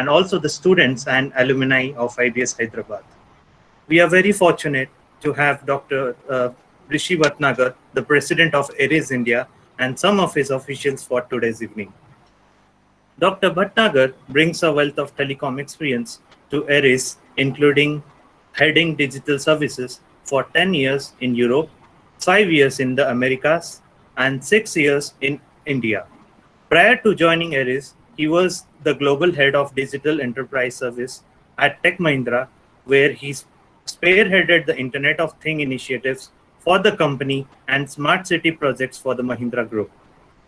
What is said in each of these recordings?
and also the students and alumni of IBS Hyderabad. We are very fortunate to have Dr. Rishi Bhatnagar, the president of Ares India, and some of his officials for today's evening. Dr. Bhatnagar brings a wealth of telecom experience to Ares, including heading digital services for 10 years in Europe, 5 years in the Americas, and 6 years in India. Prior to joining Ares, he was the global head of digital enterprise service at Tech Mahindra, where he spearheaded the Internet of Things initiatives for the company and smart city projects for the Mahindra Group.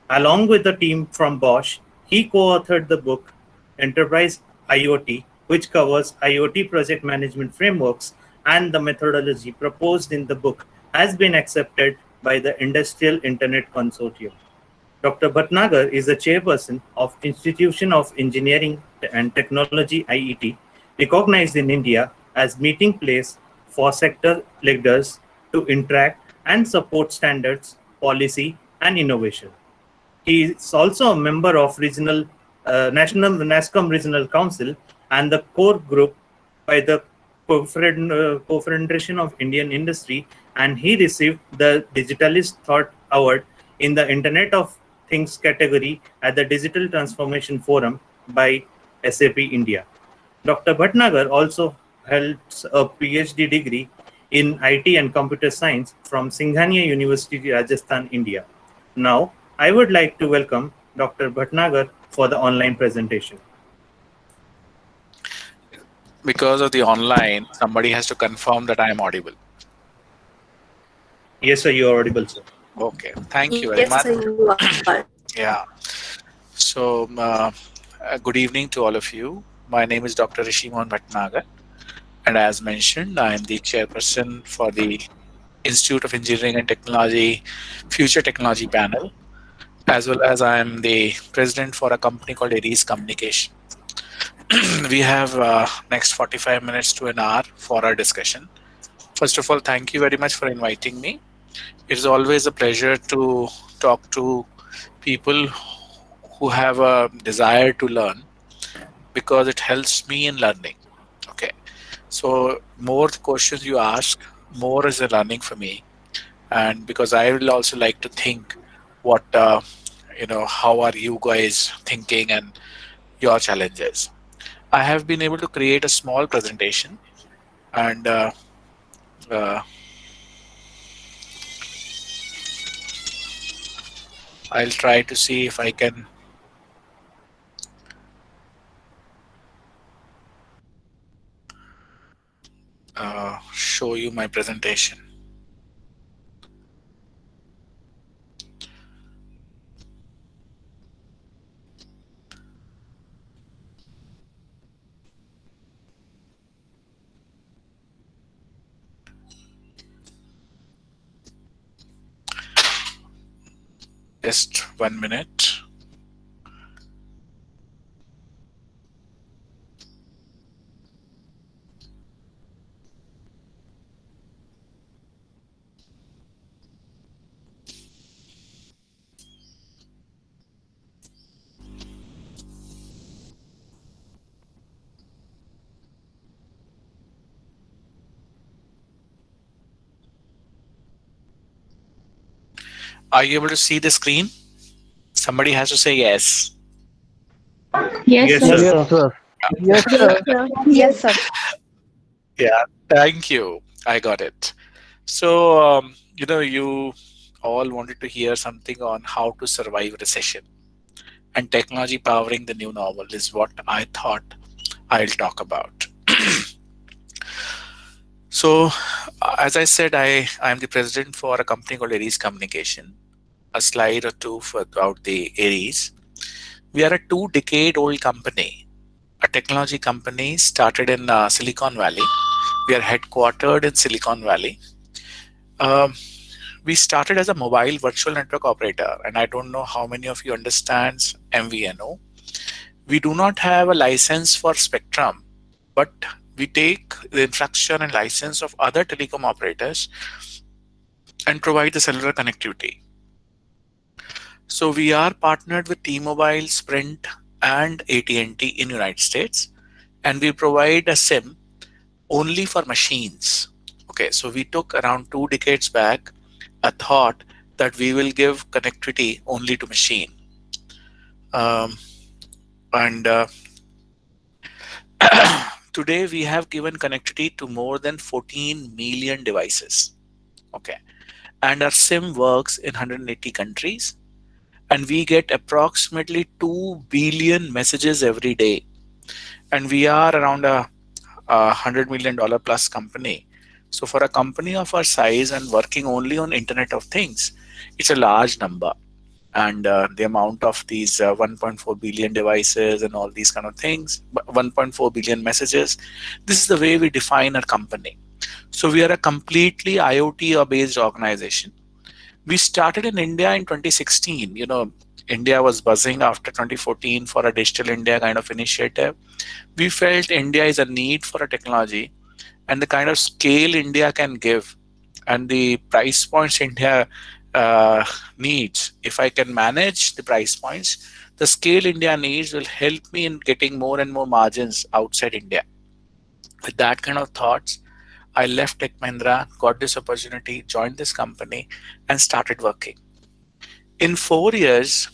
Along with the team from Bosch, he co-authored the book Enterprise IoT, which covers IoT project management frameworks, and the methodology proposed in the book has been accepted by the Industrial Internet Consortium. Dr. Bhatnagar is the chairperson of Institution of Engineering and Technology IET, recognized in India as meeting place for sector leaders to interact and support standards, policy, and innovation. He is also a member of National NASCOM Regional Council and the core group by the Confederation of Indian Industry, and he received the Digitalist Thought Award in the Internet of Things category at the Digital Transformation Forum by SAP India. Dr. Bhatnagar also held a PhD degree in IT and computer science from Singhania University, Rajasthan, India. Now, I would like to welcome Dr. Bhatnagar for the online presentation. Because of the online, somebody has to confirm that I am audible. Yes, sir, you are audible, sir. Okay, thank you very much. Yes, sir, you are. Yeah. So, good evening to all of you. My name is Dr. Rishi Mohan Bhatnagar, and as mentioned, I am the chairperson for the Institute of Engineering and Technology Future Technology Panel, as well as I am the president for a company called Ares Communication. We have next 45 minutes to an hour for our discussion. First of all, thank you very much for inviting me. It is always a pleasure to talk to people who have a desire to learn, because it helps me in learning. Okay, so more the questions you ask, more is the learning for me, and because I will also like to think what how are you guys thinking and your challenges. I have been able to create a small presentation, and I'll try to see if I can show you my presentation. Just 1 minute. Are you able to see the screen? Somebody has to say yes. Yes, Yes, sir. sir. Yes, sir. Yes, sir. Yeah, thank you. I got it. So, you all wanted to hear something on how to survive recession, and technology powering the new normal is what I thought I'll talk about. So, as I said, I'm the president for a company called Ares Communication. A slide or two about the Ares. We are a 2-decade-old company, a technology company started in Silicon Valley. We are headquartered in Silicon Valley. We started as a mobile virtual network operator, and I don't know how many of you understands MVNO. We do not have a license for spectrum, but we take the infrastructure and license of other telecom operators and provide the cellular connectivity. So we are partnered with T-Mobile, Sprint, and AT&T in United States, and we provide a SIM only for machines. Okay, so we took around 2 decades back a thought that we will give connectivity only to machine. And today we have given connectivity to more than 14 million devices. Okay, and our SIM works in 180 countries, and we get approximately 2 billion messages every day. And we are around a $100 million plus company. So for a company of our size and working only on Internet of Things, it's a large number. And the amount of these 1.4 billion devices and all these kind of things, 1.4 billion messages, this is the way we define our company. So we are a completely IoT based organization. We started in India in 2016. India was buzzing after 2014 for a Digital India kind of initiative. We felt India is a need for a technology, and the kind of scale India can give and the price points India needs. If I can manage the price points, the scale India needs will help me in getting more and more margins outside India. With that kind of thoughts, I left Tech Mahindra, got this opportunity, joined this company, and started working. In 4 years,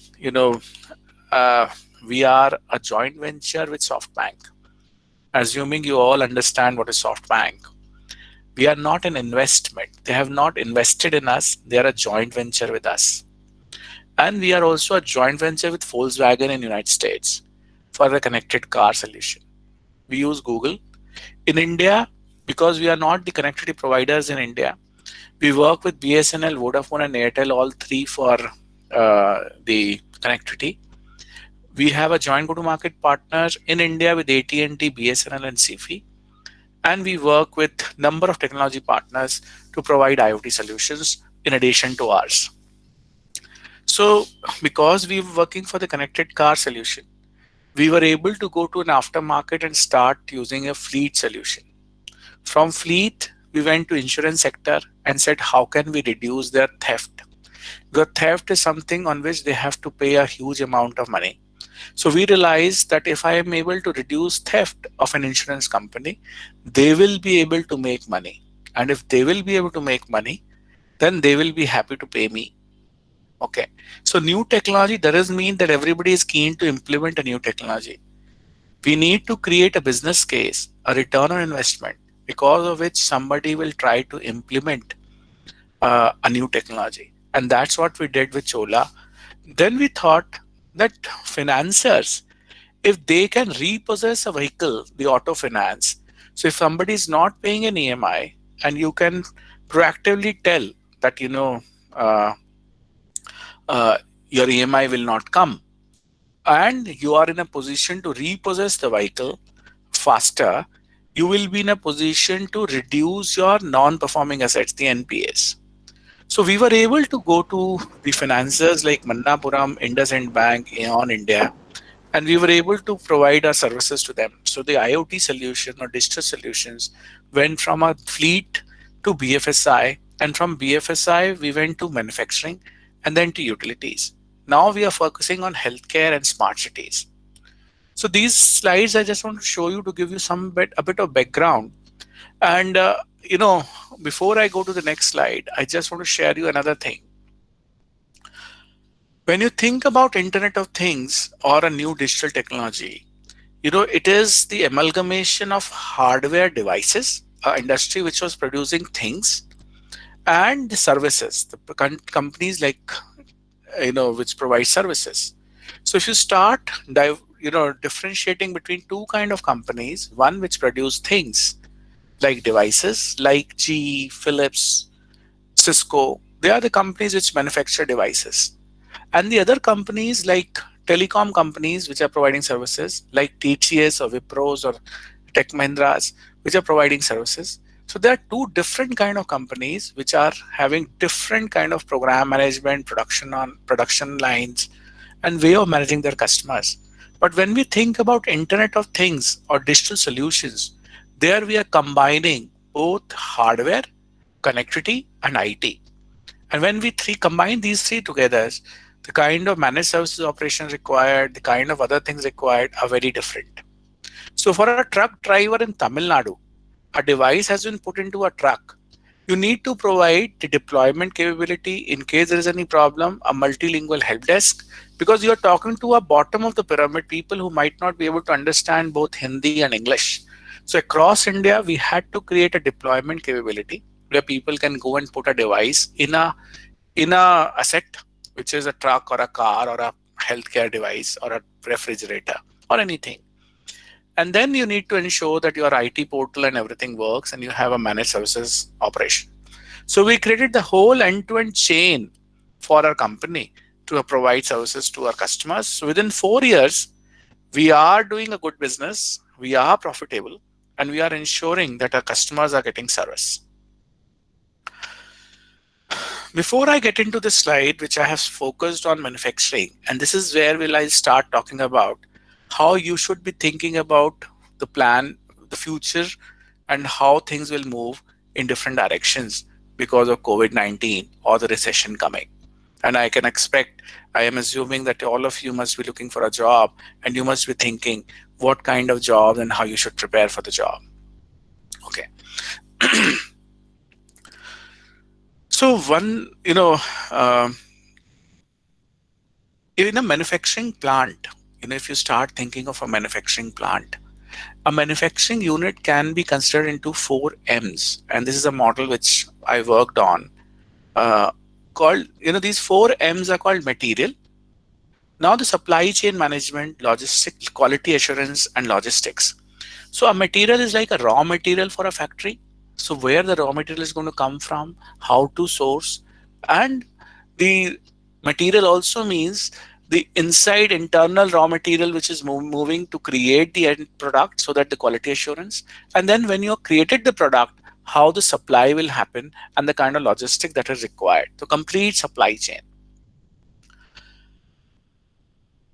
we are a joint venture with SoftBank. Assuming you all understand what is SoftBank, we are not an investment. They have not invested in us. They are a joint venture with us. And we are also a joint venture with Volkswagen in the United States for the connected car solution. We use Google. In India, because we are not the connectivity providers in India, we work with BSNL, Vodafone, and Airtel, all three for the connectivity. We have a joint go-to-market partner in India with AT&T, BSNL, and CFI. And we work with a number of technology partners to provide IoT solutions in addition to ours. So because we were working for the connected car solution, we were able to go to an aftermarket and start using a fleet solution. From fleet, we went to insurance sector and said, how can we reduce their theft? Because theft is something on which they have to pay a huge amount of money. So we realized that if I am able to reduce theft of an insurance company, they will be able to make money. And if they will be able to make money, then they will be happy to pay me. Okay. So new technology doesn't mean that everybody is keen to implement a new technology. We need to create a business case, a return on investment, because of which somebody will try to implement a new technology. And that's what we did with Chola. Then we thought that financiers, if they can repossess a vehicle, the auto finance. So if somebody is not paying an EMI and you can proactively tell that, your EMI will not come, and you are in a position to repossess the vehicle faster, you will be in a position to reduce your non-performing assets, the NPAs. So we were able to go to the financiers like Mannapuram, IndusInd Bank, Aeon India, and we were able to provide our services to them. So the IoT solution or digital solutions went from a fleet to BFSI, and from BFSI, we went to manufacturing and then to utilities. Now we are focusing on healthcare and smart cities. So these slides I just want to show you to give you a bit of background. And before I go to the next slide, I just want to share you another thing. When you think about Internet of Things or a new digital technology, it is the amalgamation of hardware devices, an industry which was producing things, and the services, the companies like, which provide services. So if you start, differentiating between two kind of companies, one which produce things like devices, like GE, Philips, Cisco, they are the companies which manufacture devices. And the other companies like telecom companies, which are providing services like TCS or Wipros or Tech Mahindras, which are providing services. So there are two different kind of companies which are having different kind of program management, production lines, and way of managing their customers. But when we think about Internet of Things or digital solutions, there we are combining both hardware, connectivity, and IT. And when we combine these three together, the kind of managed services operation required, the kind of other things required are very different. So for a truck driver in Tamil Nadu, a device has been put into a truck. You need to provide the deployment capability in case there is any problem, a multilingual help desk, because you're talking to a bottom of the pyramid, people who might not be able to understand both Hindi and English. So across India, we had to create a deployment capability where people can go and put a device in a asset, which is a truck or a car or a healthcare device or a refrigerator or anything. And then you need to ensure that your IT portal and everything works and you have a managed services operation. So we created the whole end-to-end chain for our company to provide services to our customers. So within 4 years, we are doing a good business, we are profitable, and we are ensuring that our customers are getting service. Before I get into this slide, which I have focused on manufacturing, and this is where will I start talking about how you should be thinking about the plan, the future, and how things will move in different directions because of COVID-19 or the recession coming. And I can expect, I am assuming that all of you must be looking for a job and you must be thinking what kind of job and how you should prepare for the job. Okay. So one, in a manufacturing plant, if you start thinking of a manufacturing plant, a manufacturing unit can be considered into 4 M's. And this is a model which I worked on called, these 4 M's are called material. Now the supply chain management, logistics, quality assurance, and logistics. So a material is like a raw material for a factory. So where the raw material is going to come from, how to source, and the material also means the inside internal raw material which is moving to create the end product, so that the quality assurance, and then when you created the product, how the supply will happen and the kind of logistic that is required. So complete supply chain.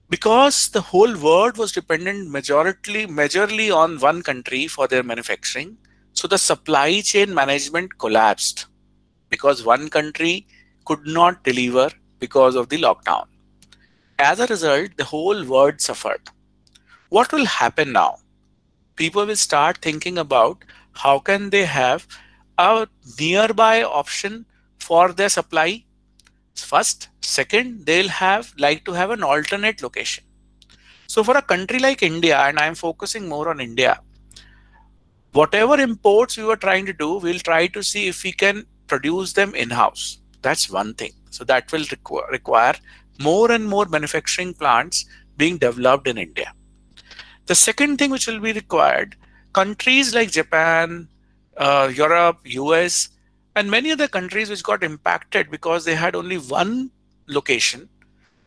Because the whole world was dependent majorly on one country for their manufacturing, so the supply chain management collapsed because one country could not deliver because of the lockdown. As a result, the whole world suffered. What will happen now? People will start thinking about how can they have a nearby option for their supply. First, second, they'll like to have an alternate location. So for a country like India, and I'm focusing more on India, whatever imports we were trying to do, we'll try to see if we can produce them in-house. That's one thing. So that will require more and more manufacturing plants being developed in India. The second thing which will be required, countries like Japan, Europe, US, and many other countries which got impacted because they had only one location,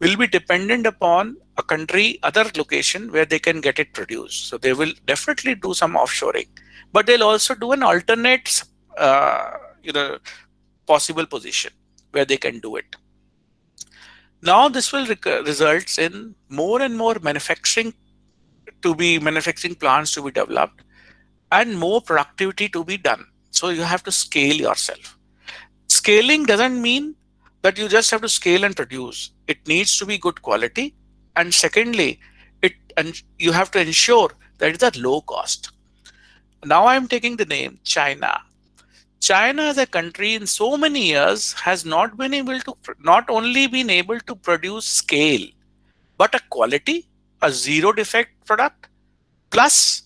will be dependent upon a country, other location where they can get it produced. So they will definitely do some offshoring, but they'll also do an alternate, possible position where they can do it. Now this will result in more and more manufacturing plants to be developed and more productivity to be done. So you have to scale yourself. Scaling doesn't mean that you just have to scale and produce. It needs to be good quality. And secondly, you have to ensure that it's at low cost. Now I'm taking the name China. China as a country in so many years has not only been able to produce scale, but a quality, a zero defect product, plus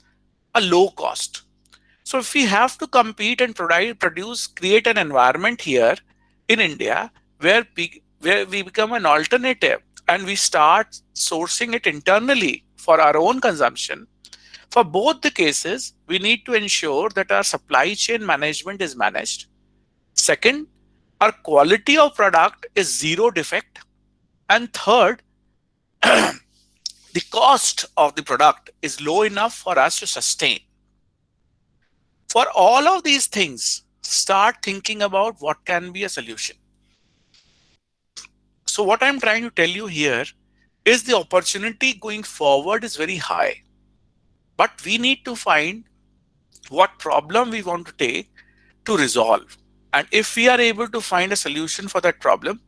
a low cost. So if we have to compete and create an environment here in India where we become an alternative and we start sourcing it internally for our own consumption, for both the cases, we need to ensure that our supply chain management is managed. Second, our quality of product is zero defect. And third, the cost of the product is low enough for us to sustain. For all of these things, start thinking about what can be a solution. So what I'm trying to tell you here is the opportunity going forward is very high. But we need to find what problem we want to take to resolve. And if we are able to find a solution for that problem,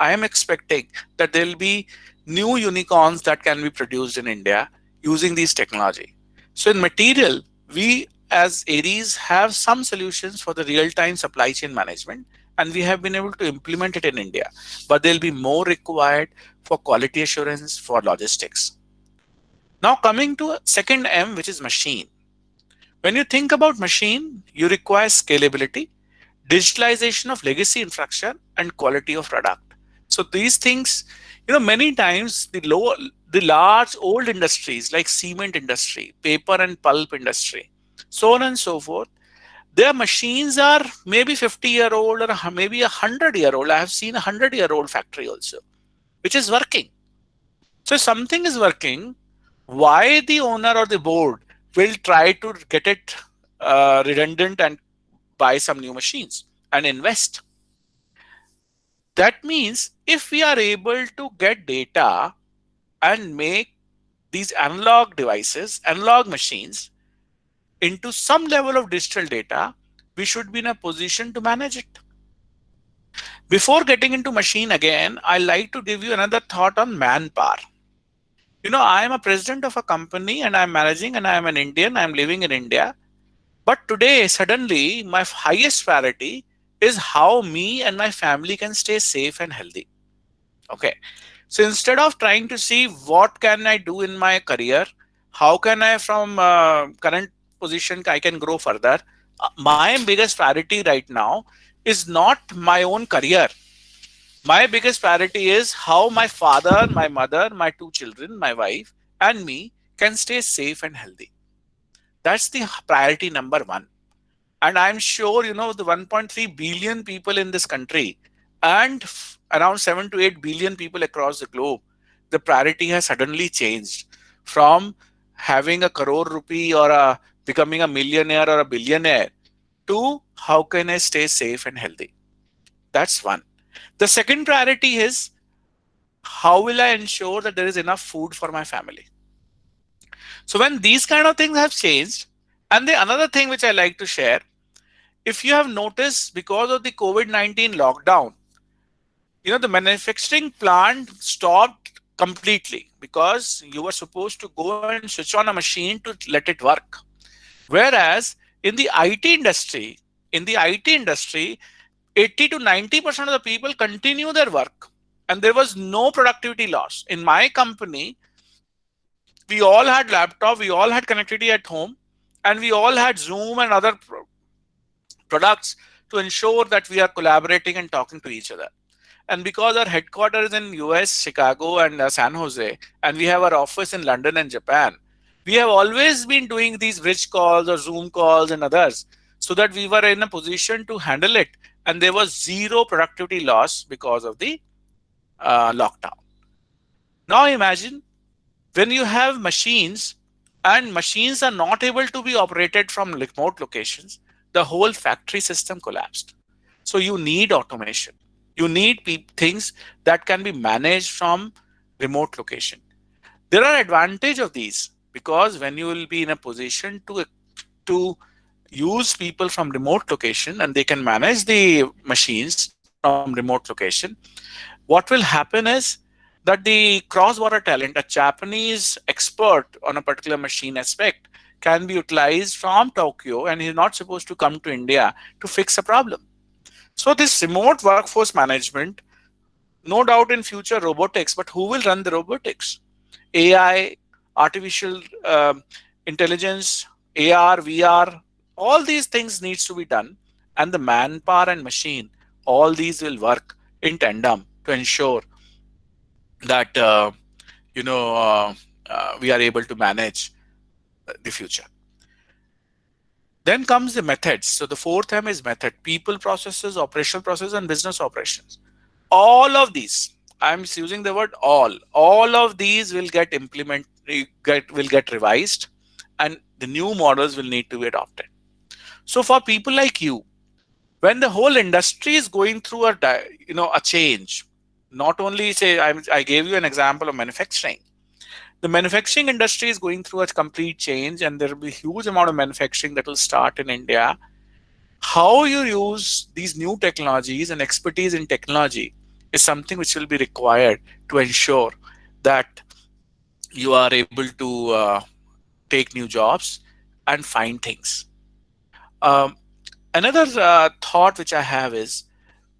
I am expecting that there will be new unicorns that can be produced in India using these technology. So in material, we as Aries have some solutions for the real-time supply chain management, and we have been able to implement it in India. But there'll be more required for quality assurance for logistics. Now coming to second M, which is machine. When you think about machine, you require scalability, digitalization of legacy infrastructure, and quality of product. So these things, many times the large old industries like cement industry, paper and pulp industry, so on and so forth, their machines are maybe 50-year-old or maybe 100-year-old. I have seen 100-year-old factory also, which is working. So if something is working, why the owner or the board will try to get it redundant and buy some new machines and invest? That means if we are able to get data and make these analog devices, analog machines into some level of digital data, we should be in a position to manage it. Before getting into machine again, I like to give you another thought on manpower. I am a president of a company and I'm managing, and I'm an Indian, I'm living in India. But today, suddenly, my highest priority is how me and my family can stay safe and healthy. Okay. So instead of trying to see what can I do in my career, how can I from current position I can grow further, my biggest priority right now is not my own career. My biggest priority is how my father, my mother, my two children, my wife, and me can stay safe and healthy. That's the priority number one. And I'm sure, the 1.3 billion people in this country and around 7 to 8 billion people across the globe, the priority has suddenly changed from having a crore rupee or becoming a millionaire or a billionaire to how can I stay safe and healthy. That's one. The second priority is how will I ensure that there is enough food for my family. So when these kind of things have changed, and the another thing which I like to share, if you have noticed, because of the COVID-19 lockdown, the manufacturing plant stopped completely because you were supposed to go and switch on a machine to let it work. Whereas in the IT industry, 80 to 90% of the people continue their work and there was no productivity loss. In my company, we all had laptop, we all had connectivity at home, and we all had Zoom and other products to ensure that we are collaborating and talking to each other. And because our headquarters in US, Chicago and San Jose, and we have our office in London and Japan, we have always been doing these bridge calls or Zoom calls and others so that we were in a position to handle it. And there was zero productivity loss because of the lockdown. Now imagine when you have machines and machines are not able to be operated from remote locations, the whole factory system collapsed. So you need automation. You need things that can be managed from remote location. There are advantages of these because when you will be in a position to use people from remote location and they can manage the machines from remote location, what will happen is that the cross-border talent, a Japanese expert on a particular machine aspect, can be utilized from Tokyo and he's not supposed to come to India to fix a problem. So this remote workforce management, no doubt in future robotics, but who will run the robotics? AI, artificial intelligence, AR, VR, all these things needs to be done. And the manpower and machine, all these will work in tandem to ensure that we are able to manage the future. Then comes the methods. So the fourth M is method: people, processes, operational processes, and business operations. All of these, I'm using the word all of these will get revised, and the new models will need to be adopted. So for people like you, when the whole industry is going through a change, not only say I gave you an example of manufacturing. The manufacturing industry is going through a complete change and there will be a huge amount of manufacturing that will start in India. How you use these new technologies and expertise in technology is something which will be required to ensure that you are able to take new jobs and find things. Um, Another thought which I have is,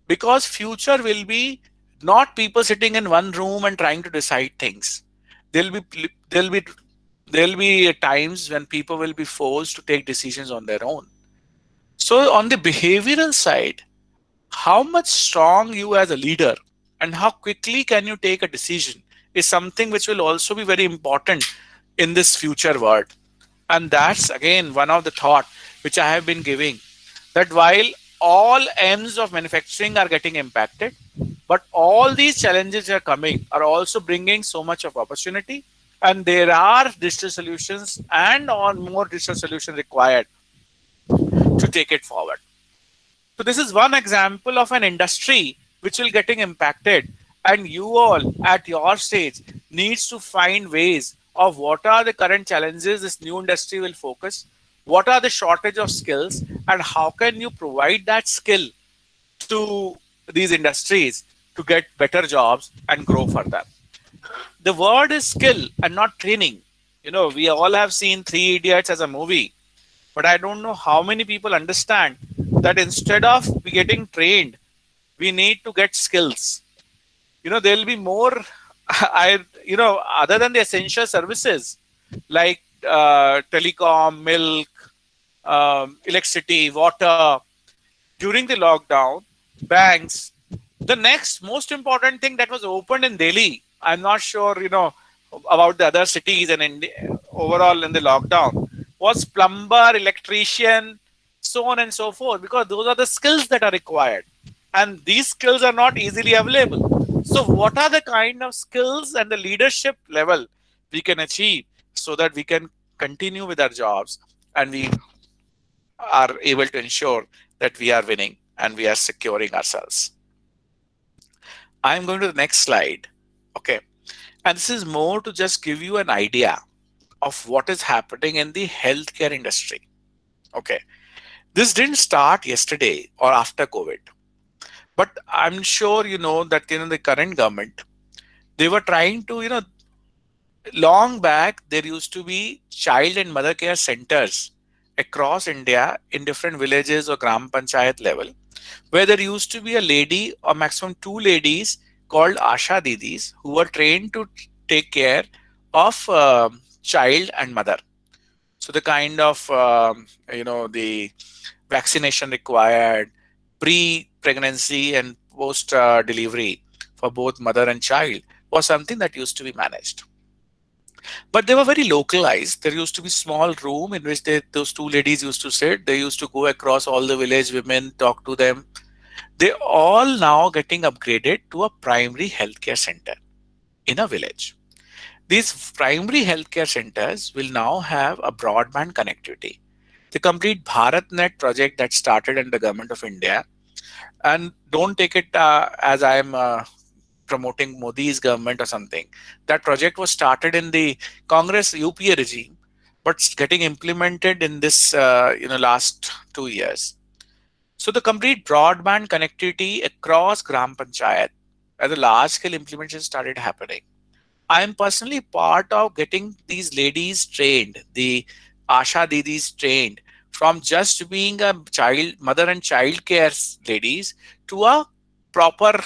because future will be not people sitting in one room and trying to decide things. There'll be there'll be there'll be times when people will be forced to take decisions on their own. So on the behavioral side, how much strong you as a leader and how quickly can you take a decision is something which will also be very important in this future world. And that's again one of the thought which I have been giving, that while all ends of manufacturing are getting impacted, but all these challenges are coming are also bringing so much of opportunity, and there are digital solutions and on more digital solutions required to take it forward. So this is one example of an industry which will getting impacted, and you all at your stage needs to find ways of what are the current challenges this new industry will focus, what are the shortage of skills, and how can you provide that skill to these industries to get better jobs and grow further. The word is skill and not training. You know, we all have seen Three Idiots as a movie, but I don't know how many people understand that instead of we getting trained, we need to get skills. You know, there'll be more. Other than the essential services like telecom, milk, electricity, water, during the lockdown, banks, the next most important thing that was opened in Delhi, I'm not sure, about the other cities and overall in the lockdown, was plumber, electrician, so on and so forth, because those are the skills that are required. And these skills are not easily available. So what are the kind of skills and the leadership level we can achieve so that we can continue with our jobs and we are able to ensure that we are winning and we are securing ourselves. I'm going to the next slide. Okay. And this is more to just give you an idea of what is happening in the healthcare industry. Okay. This didn't start yesterday or after COVID, but I'm sure you know that the current government, they were trying to, long back, there used to be child and mother care centers across India in different villages or Gram Panchayat level, where there used to be a lady or maximum two ladies called Asha Didis who were trained to take care of child and mother. So the kind of, the vaccination required, pre-pregnancy and post-delivery for both mother and child was something that used to be managed. But they were very localized. There used to be small room in which those two ladies used to sit. They used to go across all the village women, talk to them. They all now getting upgraded to a primary healthcare center in a village. These primary healthcare centers will now have a broadband connectivity. The complete BharatNet project that started in the government of India, and don't take it as I am promoting Modi's government or something. That project was started in the Congress UPA regime, but it's getting implemented in this last 2 years. So the complete broadband connectivity across Gram Panchayat, as a large scale implementation started happening. I am personally part of getting these ladies trained, the Asha Didis trained, from just being a mother and child care ladies to a proper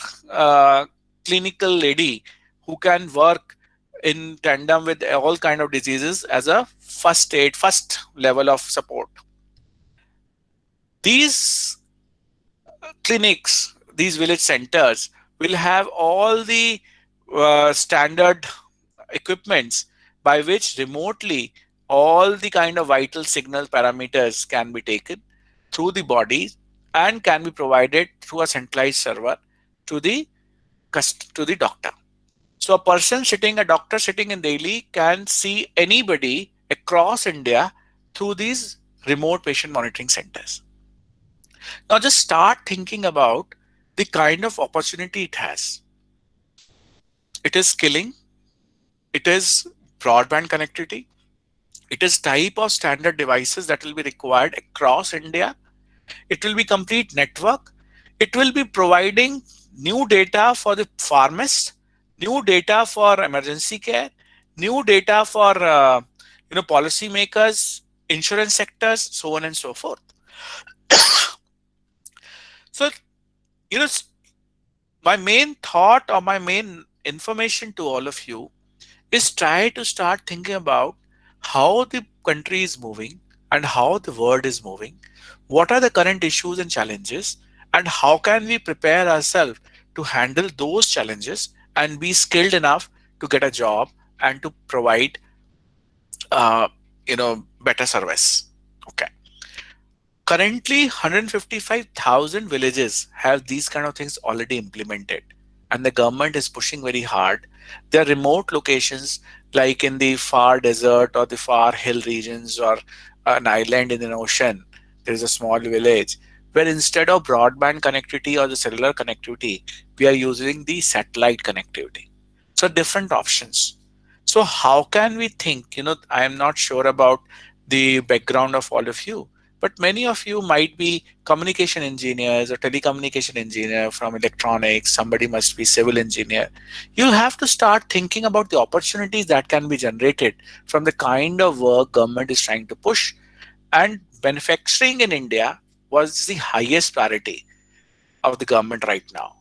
clinical lady who can work in tandem with all kind of diseases as a first level of support. These clinics, these village centers will have all the standard equipments by which remotely all the kind of vital signal parameters can be taken through the body and can be provided through a centralized server to the doctor. So a doctor sitting in Delhi can see anybody across India through these remote patient monitoring centers. Now just start thinking about the kind of opportunity it has. It is skilling, it is broadband connectivity, it is type of standard devices that will be required across India, it will be complete network, it will be providing new data for the pharmacist, new data for emergency care, new data for policymakers, insurance sectors, so on and so forth. So my main thought or my main information to all of you is try to start thinking about how the country is moving and how the world is moving. What are the current issues and challenges, and how can we prepare ourselves to handle those challenges and be skilled enough to get a job and to provide better service. Okay. Currently, 155,000 villages have these kind of things already implemented, and the government is pushing very hard. There are remote locations like in the far desert or the far hill regions or an island in an ocean. There is a small village where instead of broadband connectivity or the cellular connectivity, we are using the satellite connectivity. So different options. So how can we think? I am not sure about the background of all of you, but many of you might be communication engineers or telecommunication engineer from electronics. Somebody must be civil engineer. You have to start thinking about the opportunities that can be generated from the kind of work government is trying to push. And manufacturing in India was the highest priority of the government right now.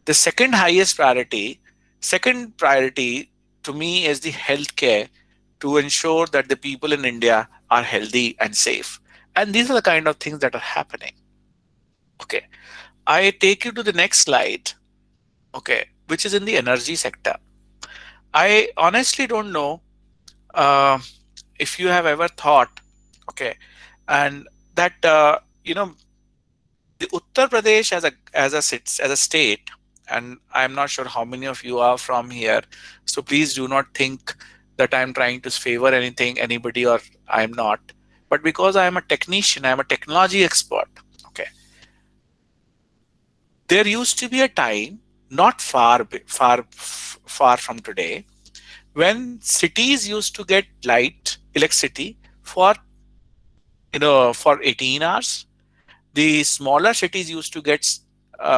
The second priority to me is the healthcare, to ensure that the people in India are healthy and safe. And these are the kind of things that are happening. Okay. I take you to the next slide, okay, which is in the energy sector. I honestly don't know if you have ever thought, okay, and that the Uttar Pradesh as a state, and I'm not sure how many of you are from here, so please do not think that I'm trying to favor anybody, or I'm not. But because I am a technician, I'm a technology expert. Okay, there used to be a time not far from today when cities used to get electricity for for 18 hours. The smaller cities used to get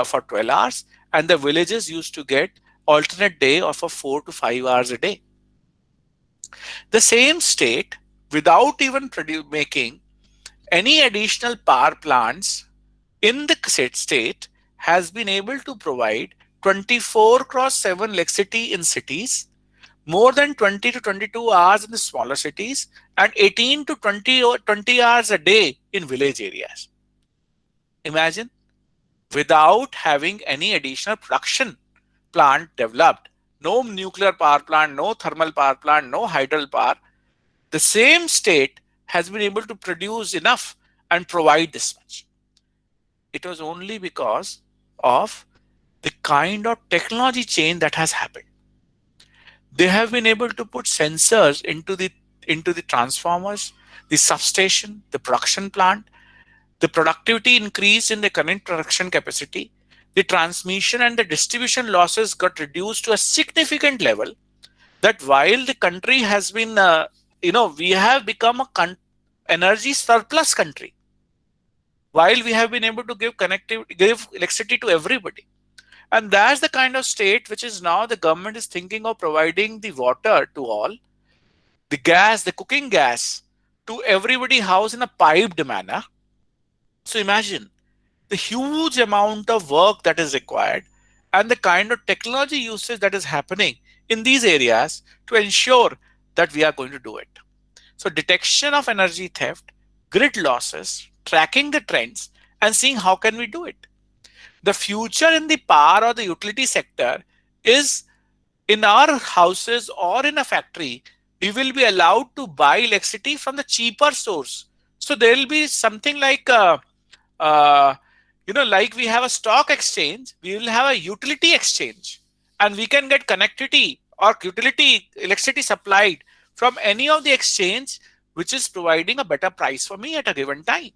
for 12 hours, and the villages used to get alternate day of a 4 to 5 hours a day. The same state, without even making any additional power plants in the state, has been able to provide 24/7 electricity in cities, more than 20 to 22 hours in the smaller cities, and 18 to 20 hours a day in village areas. Imagine, without having any additional production plant developed, no nuclear power plant, no thermal power plant, no hydel power, the same state has been able to produce enough and provide this much. It was only because of the kind of technology change that has happened. They have been able to put sensors into the transformers, the substation, the production plant. The productivity increased in the current production capacity. The transmission and the distribution losses got reduced to a significant level, that while the country has been, we have become a energy surplus country, while we have been able to give electricity to everybody. And that's the kind of state which is now the government is thinking of providing the water to all, the gas, the cooking gas to everybody house in a piped manner. So imagine the huge amount of work that is required and the kind of technology usage that is happening in these areas to ensure that we are going to do it. So detection of energy theft, grid losses, tracking the trends, and seeing how can we do it. The future in the power or the utility sector is, in our houses or in a factory, we will be allowed to buy electricity from the cheaper source. So there will be something like like we have a stock exchange, we will have a utility exchange, and we can get connectivity or utility electricity supplied from any of the exchange which is providing a better price for me at a given time.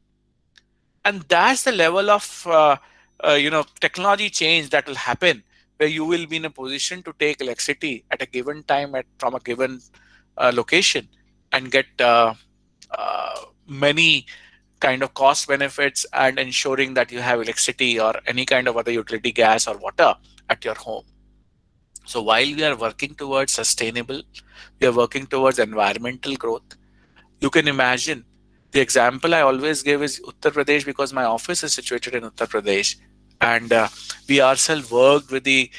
And that's the level of technology change that will happen, where you will be in a position to take electricity at a given time from a given location and get many kind of cost benefits and ensuring that you have electricity or any kind of other utility, gas or water at your home. So while we are working towards sustainable, we are working towards environmental growth. You can imagine, the example I always give is Uttar Pradesh, because my office is situated in Uttar Pradesh, and we ourselves worked with the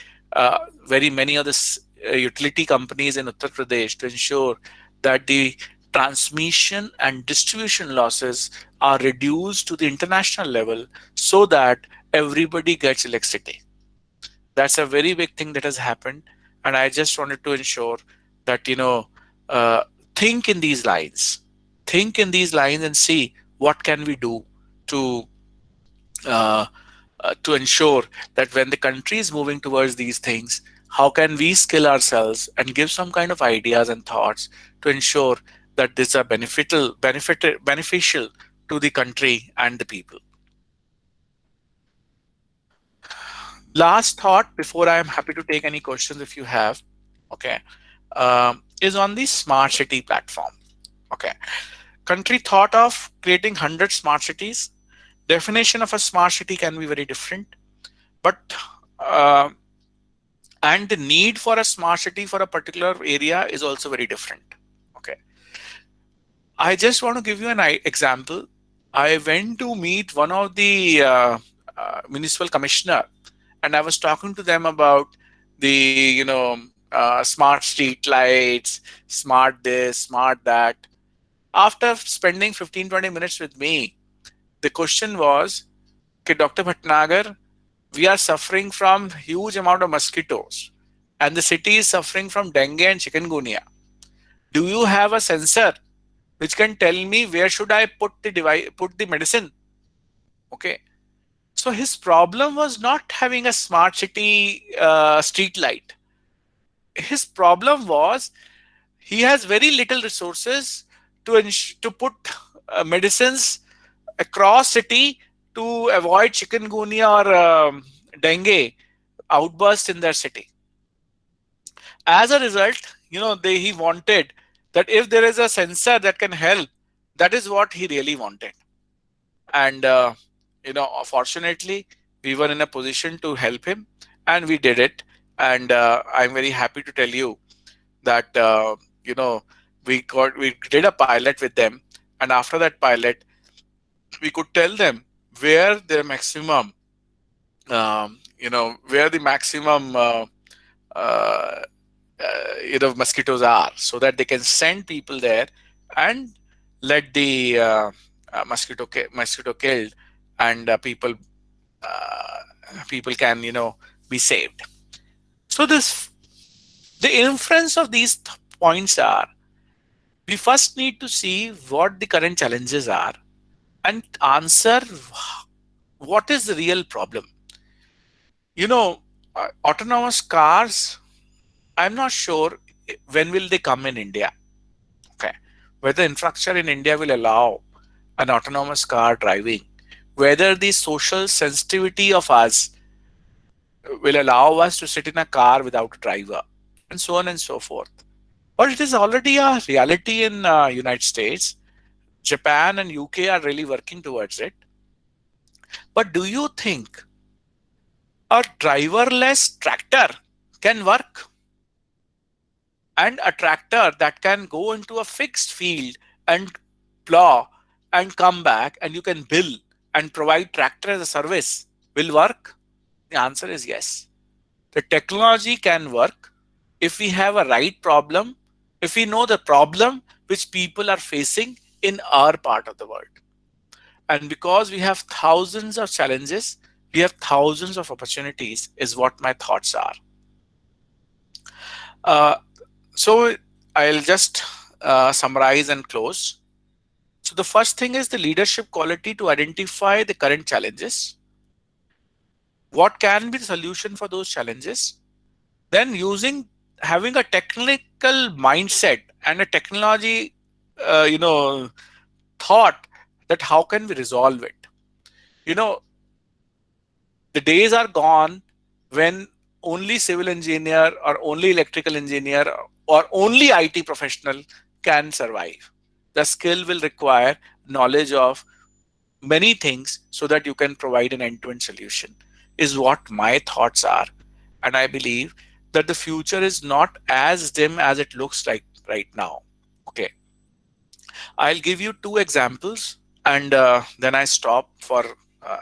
very many of the utility companies in Uttar Pradesh to ensure that the transmission and distribution losses are reduced to the international level so that everybody gets electricity. That's a very big thing that has happened, and I just wanted to ensure that uh, think in these lines, and see what can we do to uh, to ensure that when the country is moving towards these things, how can we skill ourselves and give some kind of ideas and thoughts to ensure that these are beneficial to the country and the people. Last thought before I am happy to take any questions if you have, okay, is on the smart city platform. Okay, country thought of creating 100 smart cities. Definition of a smart city can be very different, but and the need for a smart city for a particular area is also very different. Okay, I just want to give you an example. I went to meet one of the municipal commissioner, and I was talking to them about the smart street lights, smart this, smart that. After spending 15-20 minutes with me, the question was, okay, Dr. Bhatnagar, we are suffering from huge amount of mosquitoes, and the city is suffering from dengue and chikungunya. Do you have a sensor which can tell me where should I put the device, put the medicine? Okay. So his problem was not having a smart city street light. His problem was he has very little resources to put medicines across city to avoid chikungunya or dengue outburst in their city. As a result, he wanted that if there is a sensor that can help, that is what he really wanted. And fortunately, we were in a position to help him, and we did it. And I'm very happy to tell you that we did a pilot with them, and after that pilot, we could tell them where their maximum, where the maximum mosquitoes are, so that they can send people there and let the mosquito killed, and people can be saved. So the inference of these points are, we first need to see what the current challenges are and answer what is the real problem. Autonomous cars, I'm not sure when will they come in India. Okay, whether infrastructure in India will allow an autonomous car driving, whether the social sensitivity of us will allow us to sit in a car without a driver, and so on and so forth. But it is already a reality in United States. Japan and UK are really working towards it. But do you think a driverless tractor can work? And a tractor that can go into a fixed field and plow and come back, and you can bill and provide tractor as a service, will work? The answer is yes. The technology can work if we have a right problem, if we know the problem which people are facing in our part of the world. And because we have thousands of challenges, we have thousands of opportunities, is what my thoughts are. So I'll just summarize and close. So the first thing is the leadership quality to identify the current challenges. What can be the solution for those challenges? Then having a technical mindset and a technology, thought that how can we resolve it? The days are gone when only civil engineer or only electrical engineer or only IT professional can survive. The skill will require knowledge of many things so that you can provide an end-to-end solution, is what my thoughts are. And I believe that the future is not as dim as it looks like right now. Okay, I'll give you two examples, and then I stop for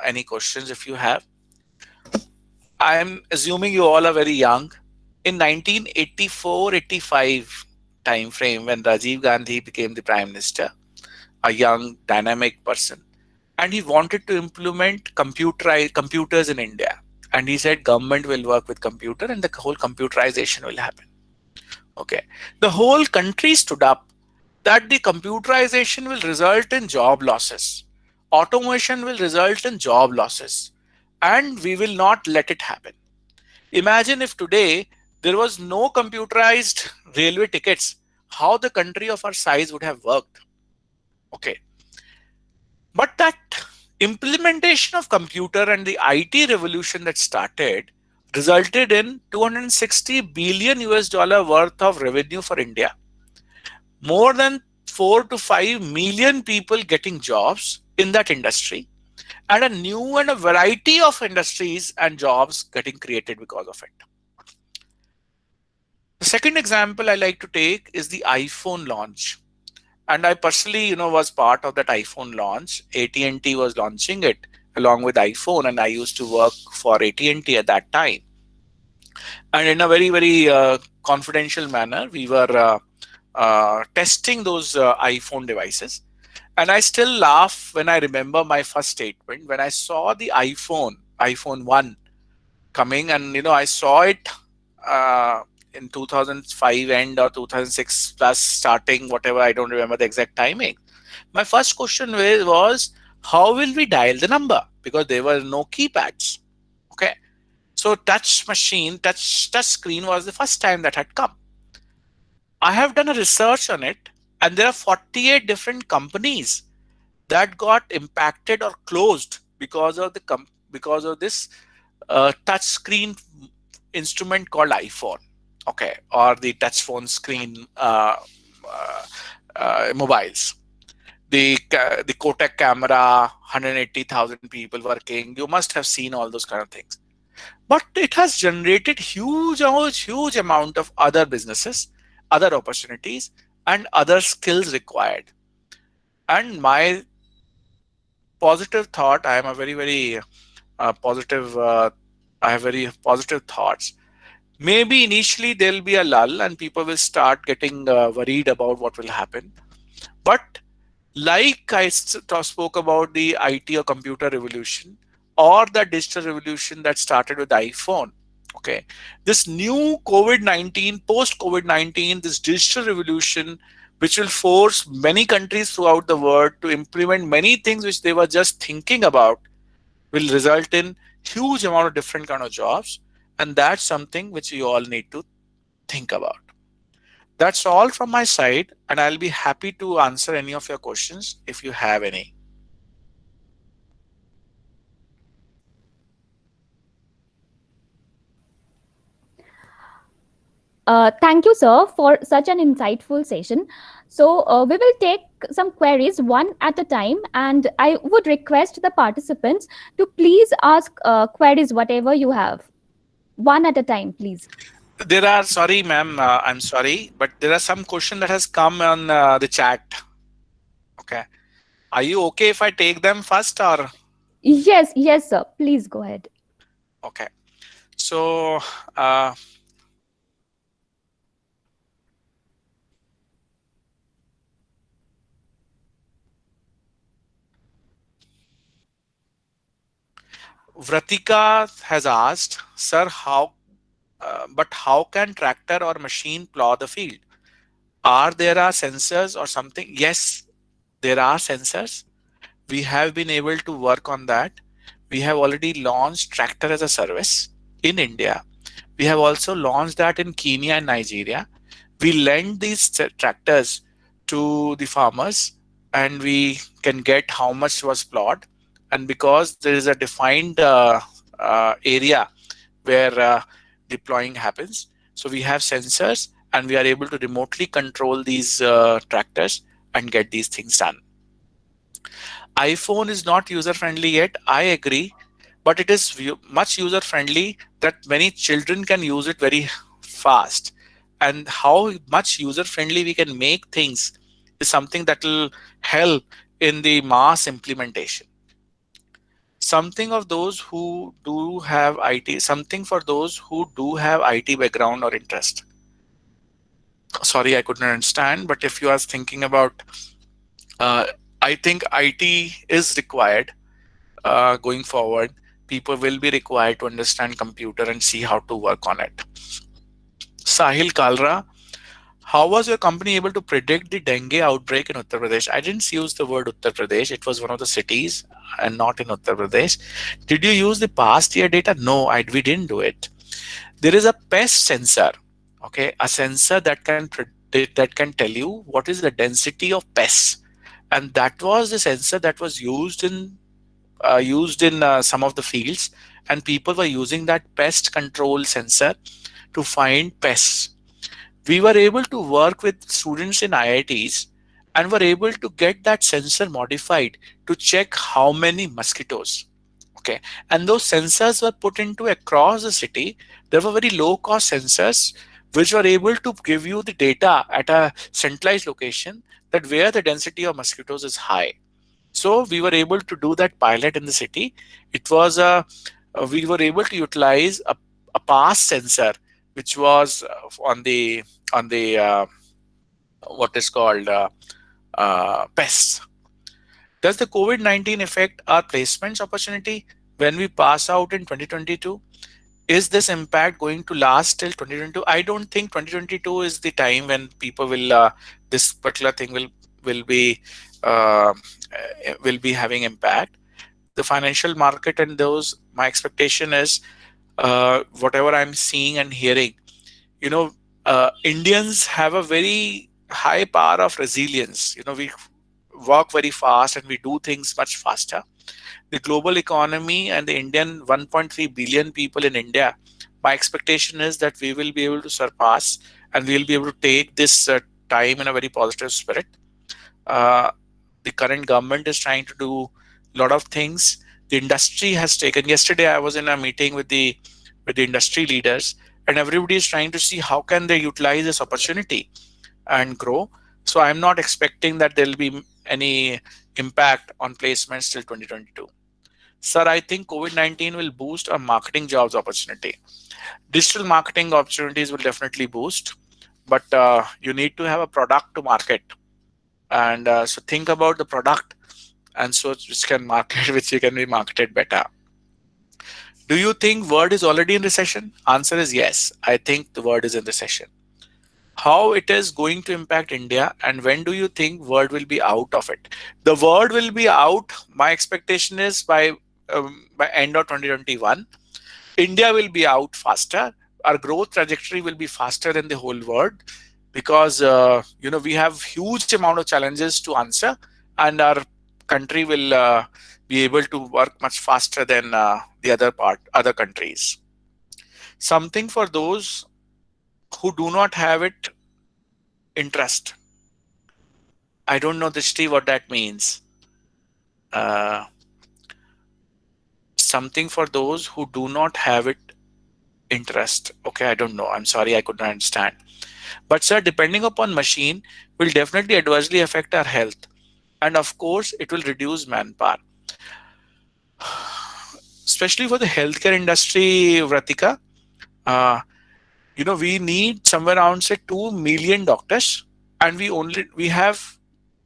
any questions if you have. I'm assuming you all are very young. In 1984-85 time frame, when Rajiv Gandhi became the prime minister, a young dynamic person, and he wanted to implement computers in India. And he said government will work with computer and the whole computerization will happen. Okay, the whole country stood up that the computerization will result in job losses. Automation will result in job losses, and we will not let it happen. Imagine if today there was no computerized railway tickets, how the country of our size would have worked. Okay, but that implementation of computer and the IT revolution that started resulted in 260 billion US dollar worth of revenue for India, more than 4 to 5 million people getting jobs in that industry, and a new and a variety of industries and jobs getting created because of it. The second example I like to take is the iPhone launch. And I personally, was part of that iPhone launch. AT&T was launching it along with iPhone, and I used to work for AT&T at that time. And in a very, very confidential manner, we were testing those iPhone devices. And I still laugh when I remember my first statement when I saw the iPhone 1 coming, and I saw it in 2005 end or 2006 plus starting, whatever, I don't remember the exact timing. My first question was, how will we dial the number? Because there were no keypads. Okay, so touch screen was the first time that had come. I have done a research on it, and there are 48 different companies that got impacted or closed because of this touch screen instrument called iPhone. Okay, or the touch phone screen mobiles. The Kotak camera, 180,000 people working. You must have seen all those kind of things. But it has generated huge amount of other businesses, other opportunities, and other skills required. And my positive thought, I am a very, very positive. I have very positive thoughts. Maybe initially there'll be a lull and people will start getting worried about what will happen. But like I spoke about the IT or computer revolution or the digital revolution that started with iPhone. Okay, this new COVID-19, post-COVID-19, this digital revolution, which will force many countries throughout the world to implement many things which they were just thinking about, will result in huge amount of different kind of jobs. And that's something which you all need to think about. That's all from my side, and I'll be happy to answer any of your questions if you have any. Thank you, sir, for such an insightful session. So we will take some queries one at a time, and I would request the participants to please ask queries whatever you have. One at a time, please. There are, sorry, ma'am, I'm sorry, but there are some question that has come on the chat. Okay. Are you okay if I take them first or? Yes, sir. Please go ahead. Okay. So, Vratika has asked, sir, but how can tractor or machine plow the field? Are there sensors or something? Yes, there are sensors. We have been able to work on that. We have already launched tractor as a service in India. We have also launched that in Kenya and Nigeria. We lend these tractors to the farmers and we can get how much was plowed. And because there is a defined area where deploying happens, so we have sensors and we are able to remotely control these tractors and get these things done. iPhone is not user friendly yet. I agree, but it is much user friendly that many children can use it very fast. And how much user friendly we can make things is something that will help in the mass implementation. Something of those who do have IT, something for those who do have IT background or interest. Sorry, I couldn't understand, but if you are thinking about, uh, I think IT is required going forward. People will be required to understand computer and see how to work on it. Sahil Kalra, how was your company able to predict the dengue outbreak in Uttar Pradesh? I didn't use the word Uttar Pradesh. It was one of the cities and not in Uttar Pradesh. Did you use the past year data? No, we didn't do it. There is a pest sensor, okay, a sensor that can predict, that can tell you what is the density of pests, and that was the sensor that was used in some of the fields, and people were using that pest control sensor to find pests. We were able to work with students in IITs and were able to get that sensor modified to check how many mosquitoes. Okay, and those sensors were put into across the city. There were very low cost sensors which were able to give you the data at a centralized location that where the density of mosquitoes is high. So we were able to do that pilot in the city. It was we were able to utilize a pass sensor which was on the what is called pests. Does the COVID-19 affect our placements opportunity when we pass out in 2022? Is this impact going to last till 2022? I don't think 2022 is the time when people will this particular thing uh, will be having impact. The financial market and those, my expectation is whatever I'm seeing and hearing, you know, Indians have a very high power of resilience. You know, we work very fast and we do things much faster. The global economy and the Indian 1.3 billion people in India, my expectation is that we will be able to surpass and we will be able to take this time in a very positive spirit. The current government is trying to do a lot of things. The industry has taken. Yesterday, I was in a meeting with the industry leaders, and everybody is trying to see how can they utilize this opportunity and grow. So I'm not expecting that there will be any impact on placements till 2022. Sir, I think COVID-19 will boost our marketing jobs opportunity. Digital marketing opportunities will definitely boost, but you need to have a product to market. And so think about the product, and so which can market, which you can be marketed better. Do you think Word is already in recession? Answer is yes. I think the Word is in recession. How it is going to impact India, and when do you think Word will be out of it? The Word will be out. My expectation is by end of 2021. India will be out faster. Our growth trajectory will be faster than the whole world because we have huge amount of challenges to answer, and our country will be able to work much faster than the other countries. Something for those who do not have it interest. I don't know, Dishti, what that means. Something for those who do not have it interest. Okay, I don't know. I'm sorry, I could not understand. But sir, depending upon machine will definitely adversely affect our health. And of course, it will reduce manpower. Especially for the healthcare industry, Vratika, we need somewhere around say 2 million doctors, and we have,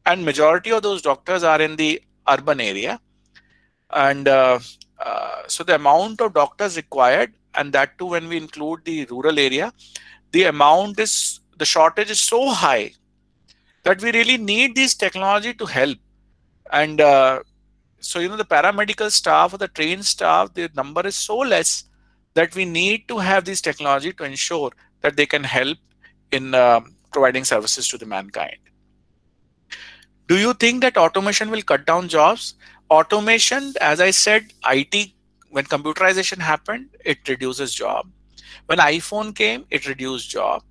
and majority of those doctors are in the urban area, and so the amount of doctors required, and that too when we include the rural area, the shortage is so high that we really need this technology to help. And so the paramedical staff or the trained staff, the number is so less that we need to have this technology to ensure that they can help in providing services to the mankind. Do you think that automation will cut down jobs? Automation, as I said, IT, when computerization happened, it reduces job. When iPhone came, it reduced job.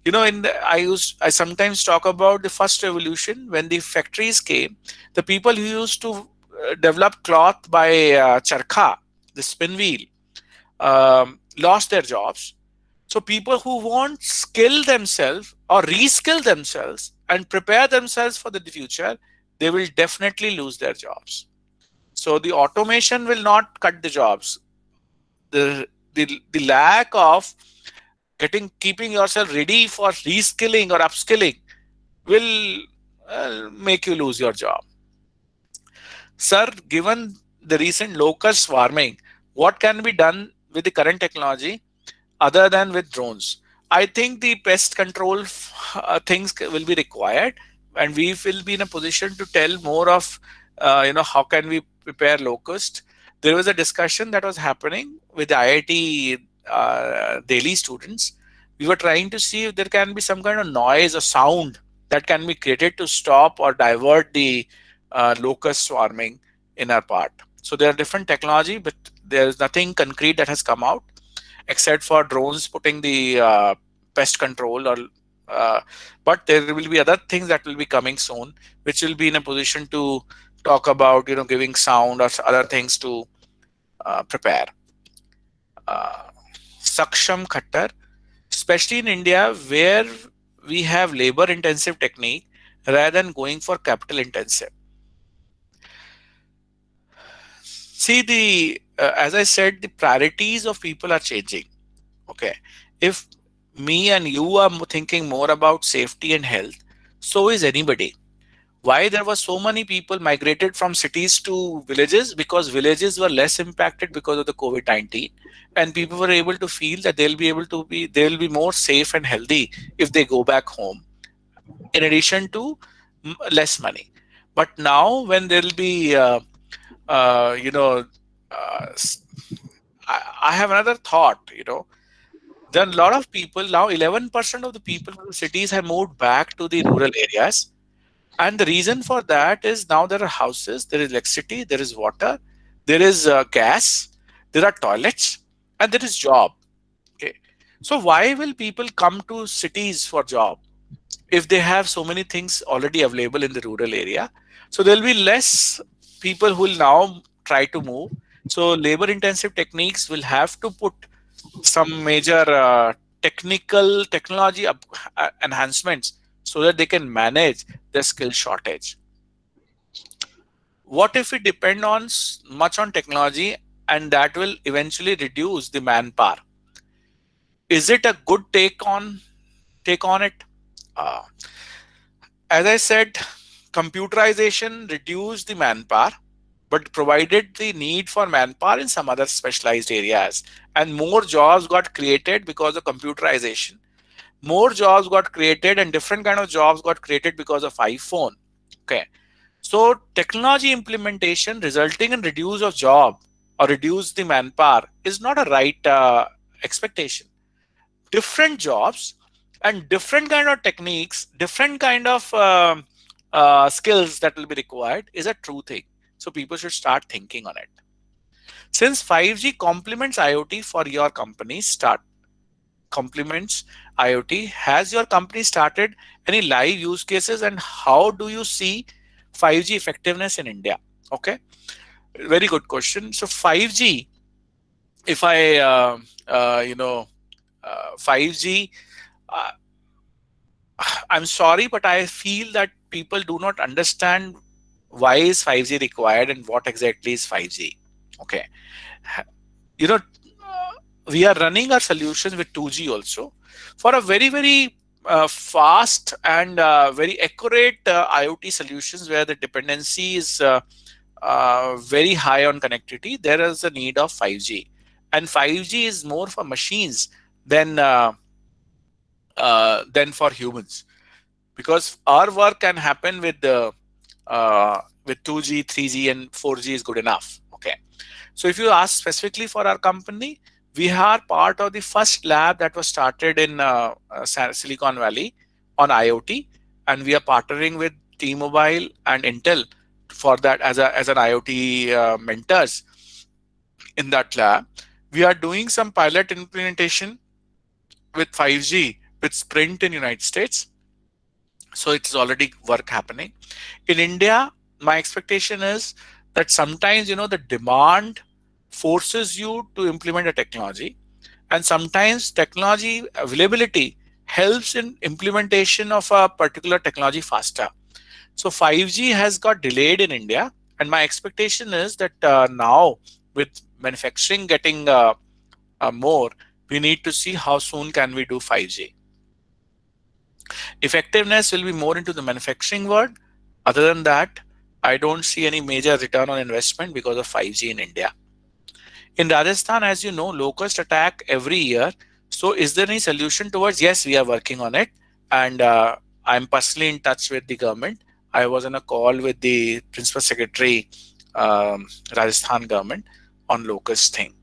I sometimes talk about the first revolution when the factories came. The people who used to developed cloth by charkha, the spin wheel, lost their jobs. So people who won't skill themselves or reskill themselves and prepare themselves for the future, they will definitely lose their jobs. So the automation will not cut the jobs. The lack of keeping yourself ready for reskilling or upskilling will make you lose your job. Sir, given the recent locust swarming, what can be done with the current technology other than with drones? I think the pest control things will be required, and we will be in a position to tell more of how can we prepare locust. There was a discussion that was happening with the IIT Delhi students. We were trying to see if there can be some kind of noise or sound that can be created to stop or divert the locust swarming in our part. So there are different technology, but there is nothing concrete that has come out except for drones putting the pest control, or but there will be other things that will be coming soon, which will be in a position to talk about giving sound or other things to prepare. Saksham Khattar, especially in India where we have labor intensive technique rather than going for capital intensive. See, as I said, the priorities of people are changing. Okay, if me and you are thinking more about safety and health, so is anybody. Why there were so many people migrated from cities to villages? Because villages were less impacted because of the COVID-19, and people were able to feel that they'll be more safe and healthy if they go back home, in addition to less money. But now when there'll be I have another thought. There are a lot of people now. 11% of the people from the cities have moved back to the rural areas, and the reason for that is now there are houses, there is electricity, there is water, there is gas, there are toilets, and there is job. Okay, so why will people come to cities for job if they have so many things already available in the rural area? So there will be less people who will now try to move. So labor intensive techniques will have to put some major technology enhancements so that they can manage the skill shortage. What if we depend on much on technology and that will eventually reduce the manpower? Is it a good take on it? As I said, computerization reduced the manpower, but provided the need for manpower in some other specialized areas, and more jobs got created because of computerization. More jobs got created and different kind of jobs got created because of iPhone. Okay, so technology implementation resulting in reduce of job or reduce the manpower is not a right expectation. Different jobs and different kind of techniques, different kind of skills that will be required is a true thing. So people should start thinking on it. Since 5G complements IoT for your company, complements IoT, has your company started any live use cases, and how do you see 5G effectiveness in India? Okay, very good question. So 5G, if I 5G, I'm sorry, but I feel that people do not understand why is 5G required and what exactly is 5G. Okay, we are running our solutions with 2G also for a very fast and very accurate IoT solutions where the dependency is very high on connectivity. There is a need of 5G, and 5G is more for machines than for humans, because our work can happen with 2G, 3G, and 4G is good enough. Okay, so if you ask specifically for our company, we are part of the first lab that was started in Silicon Valley on IoT, and we are partnering with T-Mobile and Intel for that as an IoT mentors in that lab. We are doing some pilot implementation with 5G with Sprint in United States. So it's already work happening. In India, my expectation is that sometimes, the demand forces you to implement a technology, and sometimes technology availability helps in implementation of a particular technology faster. So 5G has got delayed in India, and my expectation is that now with manufacturing getting more, we need to see how soon can we do 5G. Effectiveness will be more into the manufacturing world. Other than that, I don't see any major return on investment because of 5G in India. In Rajasthan, as you know, locust attack every year. So is there any solution towards? Yes, we are working on it. And I'm personally in touch with the government. I was on a call with the Principal Secretary, Rajasthan government on locust thing.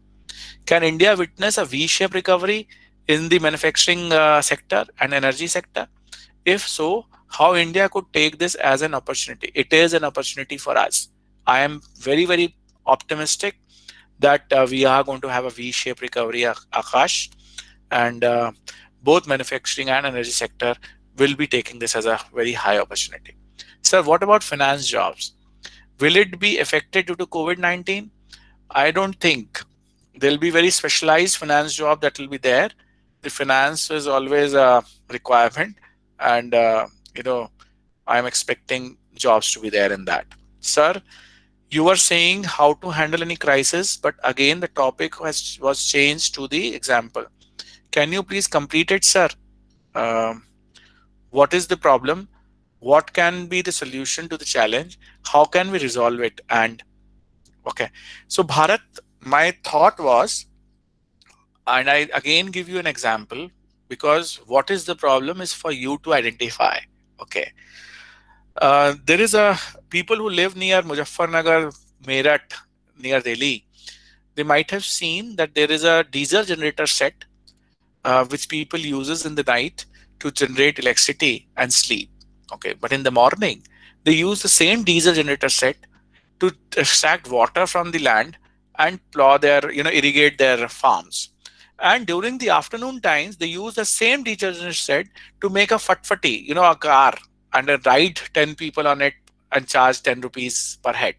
Can India witness a V-shaped recovery in the manufacturing sector and energy sector? If so, how India could take this as an opportunity? It is an opportunity for us. I am very, very optimistic that we are going to have a V-shaped recovery, Akash, and both manufacturing and energy sector will be taking this as a very high opportunity. Sir, what about finance jobs? Will it be affected due to COVID-19? I don't think. There'll be very specialized finance job that will be there. The finance is always a requirement, and I'm expecting jobs to be there in that. Sir, you were saying how to handle any crisis, but again the topic was changed to the example. Can you please complete it, sir? What is the problem? What can be the solution to the challenge? How can we resolve it? And okay, so Bharat, my thought was, and I again give you an example, because what is the problem is for you to identify. Okay, there is a people who live near Muzaffarnagar, Meerut, near Delhi. They might have seen that there is a diesel generator set which people uses in the night to generate electricity and sleep. Okay, but in the morning they use the same diesel generator set to extract water from the land and plow their, irrigate their farms. And during the afternoon times, they use the same diesel generator set to make a fatfati, a car, and ride 10 people on it and charge 10 rupees per head.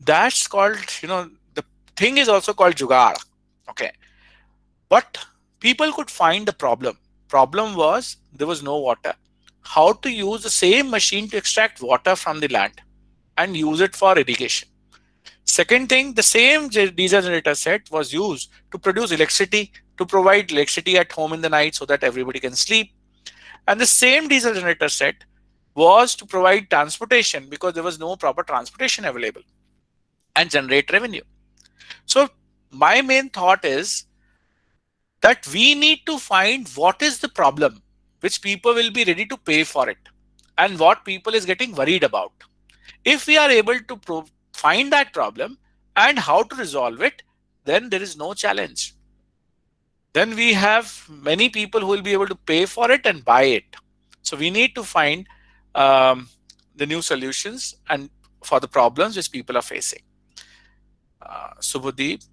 That's called, the thing is also called jugaad. Okay. But people could find the problem. Problem was there was no water. How to use the same machine to extract water from the land and use it for irrigation. Second thing, the same diesel generator set was used to produce electricity, to provide electricity at home in the night so that everybody can sleep. And the same diesel generator set was to provide transportation because there was no proper transportation available and generate revenue. So my main thought is that we need to find what is the problem which people will be ready to pay for it and what people is getting worried about. If we are able to find that problem and how to resolve it, then there is no challenge. Then we have many people who will be able to pay for it and buy it. So we need to find the new solutions and for the problems which people are facing. Subhadeep,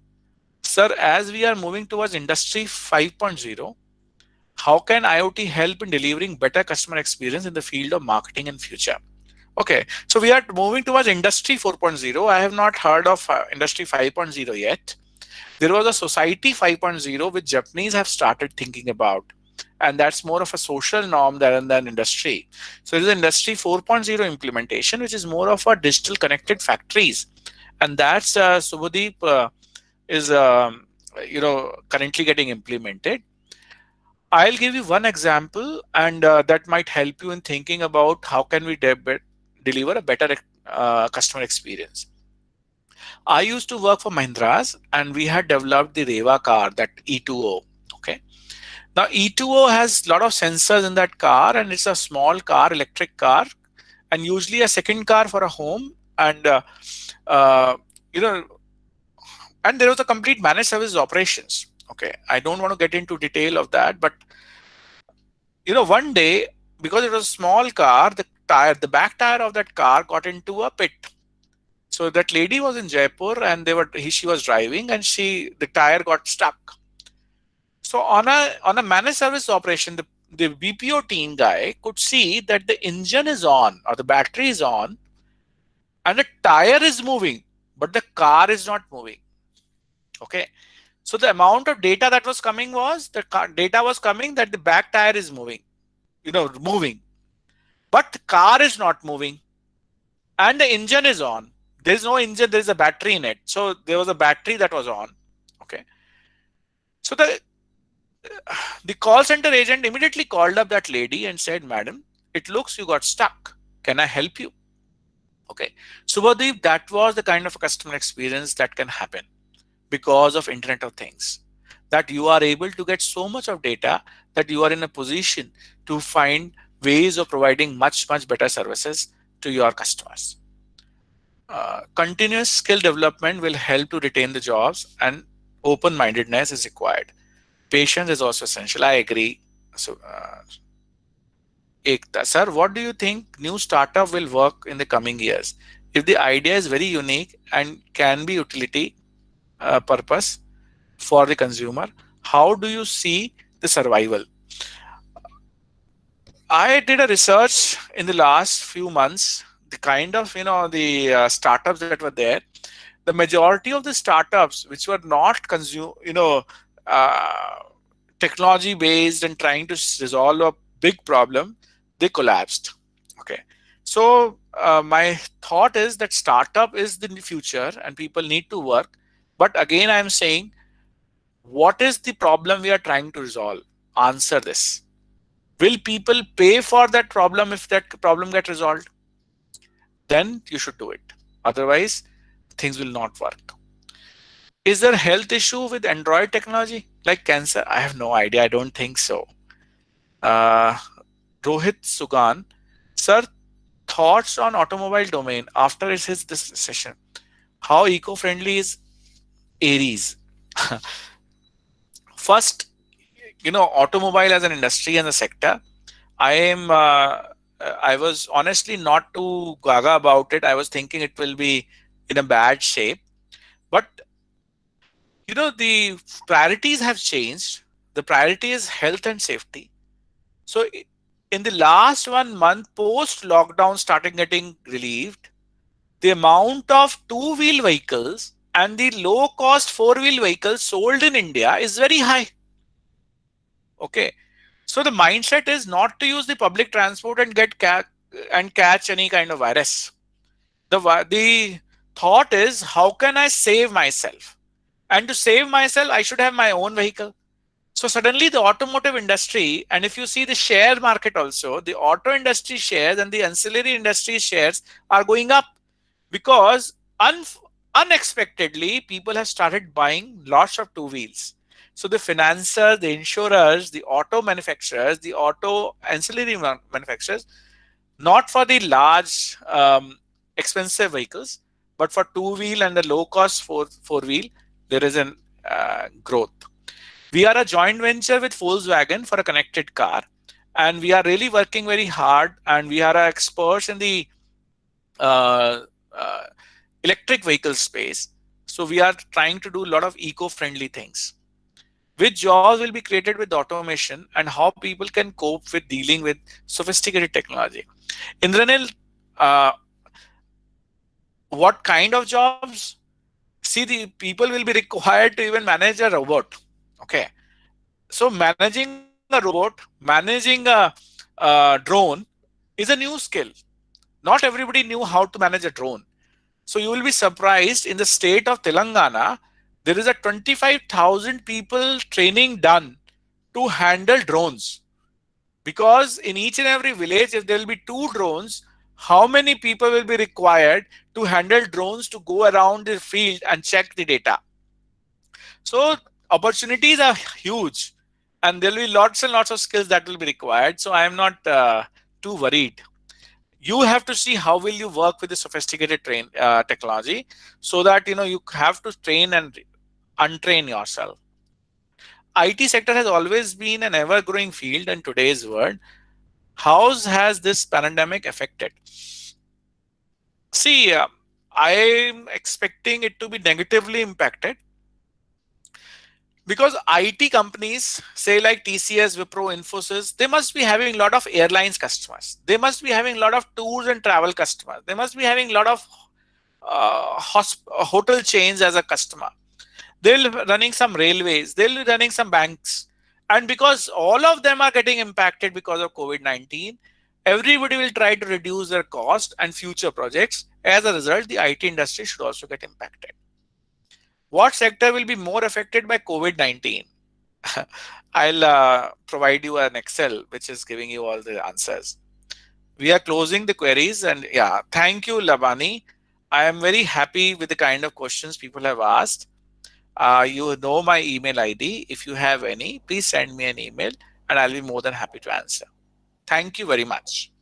sir, as we are moving towards Industry 5.0, how can IoT help in delivering better customer experience in the field of marketing in future? Okay, so we are moving towards Industry 4.0. I have not heard of Industry 5.0 yet. There was a Society 5.0 which Japanese have started thinking about, and that's more of a social norm than industry. So there is Industry 4.0 implementation, which is more of a digital connected factories, and that's Subhadeep is currently getting implemented. I'll give you one example, and that might help you in thinking about how can we deliver a better customer experience. I used to work for Mahindras, and we had developed the Reva car, that E2O. Okay. Now E2O has a lot of sensors in that car, and it's a small car, electric car, and usually a second car for a home. And and there was a complete managed services operations. Okay, I don't want to get into detail of that, but one day, because it was a small car, the back tire of that car got into a pit. So that lady was in Jaipur, and she was driving, and the tire got stuck. So on a managed service operation, the BPO team guy could see that the engine is on or the battery is on, and the tire is moving, but the car is not moving. Okay. So the amount of data that was coming was data was coming that the back tire is moving, moving, but the car is not moving, and the engine is on. There is no engine, there is a battery in it. So there was a battery that was on. Okay. So the call center agent immediately called up that lady and said, "Madam, it looks you got stuck. Can I help you?" Okay. Subhadeep, that was the kind of a customer experience that can happen because of Internet of Things. That you are able to get so much of data that you are in a position to find ways of providing much better services to your customers. Continuous skill development will help to retain the jobs, and open-mindedness is required. Patience is also essential. I agree. So, Ekta, sir, what do you think new startup will work in the coming years? If the idea is very unique and can be utility purpose for the consumer, how do you see the survival? I did a research in the last few months, the kind of, the startups that were there. The majority of the startups which were not technology based and trying to resolve a big problem, they collapsed. Okay. So my thought is that startup is the future and people need to work. But again, I'm saying, what is the problem we are trying to resolve? Answer this. Will people pay for that problem if that problem gets resolved? Then you should do it. Otherwise, things will not work. Is there a health issue with Android technology like cancer? I have no idea. I don't think so. Rohit Sugan, sir, thoughts on automobile domain after this session. How eco-friendly is Aries? First, automobile as an industry and a sector, I was honestly not too gaga about it. I was thinking it will be in a bad shape, but the priorities have changed. The priority is health and safety. So in the last 1 month post lockdown starting getting relieved, the amount of two-wheel vehicles and the low cost four-wheel vehicles sold in India is very high. Okay. So the mindset is not to use the public transport and catch any kind of virus. The thought is, how can I save myself? And to save myself, I should have my own vehicle. So suddenly the automotive industry, and if you see the share market also, the auto industry shares and the ancillary industry shares are going up because unexpectedly people have started buying lots of two wheels. So the financiers, the insurers, the auto manufacturers, the auto ancillary manufacturers, not for the large expensive vehicles, but for two-wheel and the low-cost four-wheel, there is a growth. We are a joint venture with Volkswagen for a connected car, and we are really working very hard, and we are experts in the electric vehicle space. So we are trying to do a lot of eco-friendly things. Which jobs will be created with automation and how people can cope with dealing with sophisticated technology? Indranil, what kind of jobs? See, the people will be required to even manage a robot. Okay. So managing a robot, managing a drone is a new skill. Not everybody knew how to manage a drone. So you will be surprised, in the state of Telangana, there is a 25,000 people training done to handle drones. Because in each and every village, if there will be 2 drones, how many people will be required to handle drones to go around the field and check the data? So opportunities are huge, and there will be lots and lots of skills that will be required. So I am not too worried. You have to see how will you work with the sophisticated technology, so that you have to train and untrain yourself. IT sector has always been an ever-growing field in today's world. How has this pandemic affected? See, I'm expecting it to be negatively impacted, because IT companies, say like TCS, Wipro, Infosys, they must be having a lot of airlines customers. They must be having a lot of tours and travel customers. They must be having a lot of hotel chains as a customer. They'll be running some railways. They'll be running some banks. And because all of them are getting impacted because of COVID-19, everybody will try to reduce their cost and future projects. As a result, the IT industry should also get impacted. What sector will be more affected by COVID-19? I'll provide you an Excel which is giving you all the answers. We are closing the queries, and yeah, thank you, Labani. I am very happy with the kind of questions people have asked. You know my email ID. If you have any, please send me an email and I'll be more than happy to answer. Thank you very much.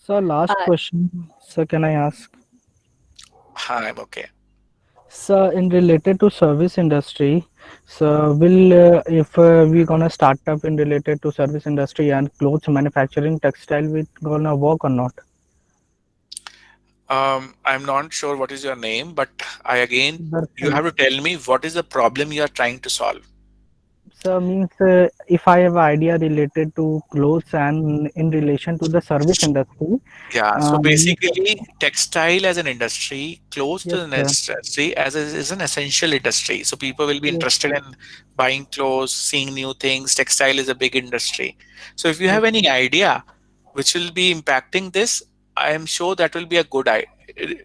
So last Uh, question, sir, can I ask? I'm okay. So in related to service industry, so will if we gonna start up in related to service industry and clothes manufacturing, textile, we gonna work or not? I'm not sure what is your name, but you Darshan. have to tell me what is the problem you are trying to solve. So means if I have idea related to clothes and in relation to the service industry, Yeah, so means, basically, textile as an industry, close yes to an sir, industry is an essential industry. So people will be yes, interested in buying clothes, seeing new things. Textile is a big industry. So if you yes, have any idea which will be impacting this, I am sure that will be a good idea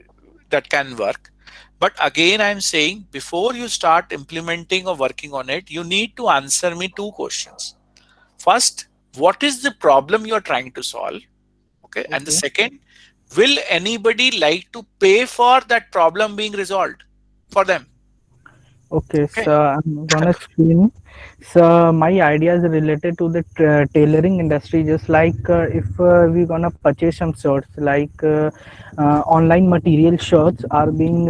that can work. But again, I'm saying before you start implementing or working on it, you need to answer me two questions. First, what is the problem you're trying to solve? Okay. And the okay. second, will anybody like to pay for that problem being resolved for them? Okay, Okay. so I'm gonna explain. So my idea is related to the tailoring industry. Just like if we gonna purchase some shirts, like online material shirts are being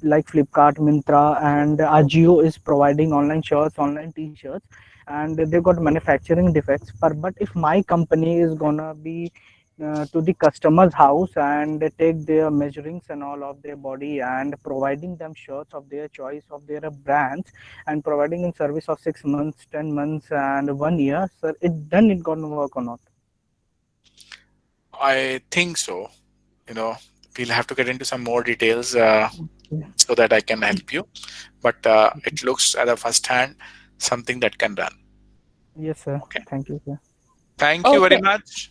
like Flipkart, Mintra, and Ajio is providing online shirts, online T-shirts, and they got manufacturing defects. But if my company is gonna be to the customer's house and they take their measurings and all of their body and providing them shirts of their choice of their brands and providing in service of 6 months, 10 months, and 1 year. So it gonna work or not? I think so. You know, we'll have to get into some more details Yeah. so that I can help you. But it looks at a first hand something that can run. Yes, sir. Okay. Thank you, sir. Thank you very Okay. much.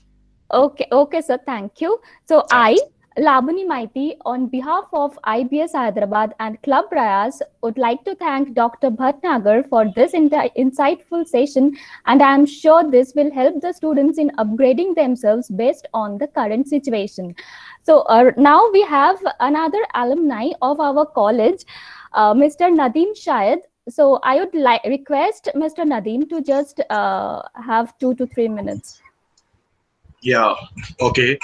Okay, sir. Thank you. So I, Thanks. Labani Maiti, on behalf of IBS Hyderabad and Club Rayas, would like to thank Dr. Bhatnagar for this insightful session, and I am sure this will help the students in upgrading themselves based on the current situation. So now we have another alumni of our college, Mr. Nadeem Shayad. So I would request Mr. Nadeem to just have 2 to 3 minutes. Yeah, okay.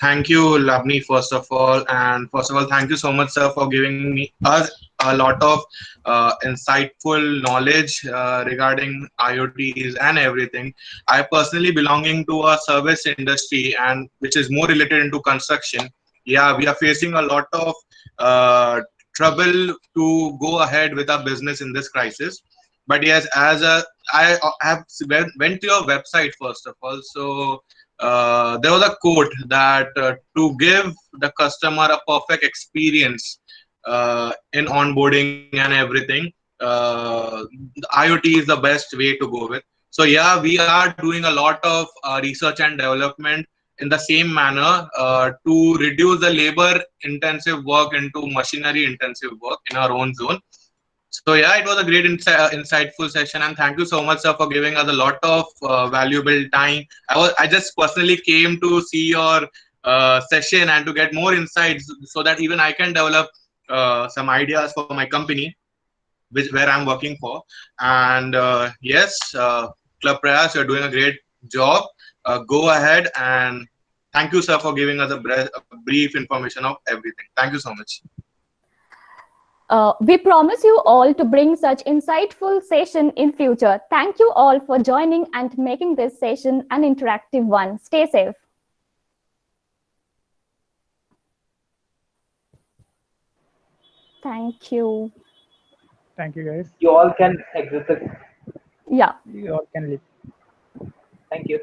Thank you, Labni, first of all. And first of all, thank you so much, sir, for giving us a lot of insightful knowledge regarding IoTs and everything. I personally belonging to a service industry and which is more related into construction. Yeah, we are facing a lot of trouble to go ahead with our business in this crisis. But yes, I have went to your website first of all. So there was a quote that to give the customer a perfect experience in onboarding and everything, the IoT is the best way to go with. So yeah, we are doing a lot of research and development in the same manner to reduce the labor intensive work into machinery intensive work in our own zone. So yeah, it was a great insightful session, and thank you so much, sir, for giving us a lot of valuable time. I just personally came to see your session and to get more insights, so that even I can develop some ideas for my company, where I'm working for. And yes, Club Prayas, you're doing a great job. Go ahead, and thank you, sir, for giving us a brief information of everything. Thank you so much. We promise you all to bring such insightful session in future. Thank you all for joining and making this session an interactive one. Stay safe. Thank you. Thank you, guys. You all can exit the. Yeah. You all can leave. Thank you.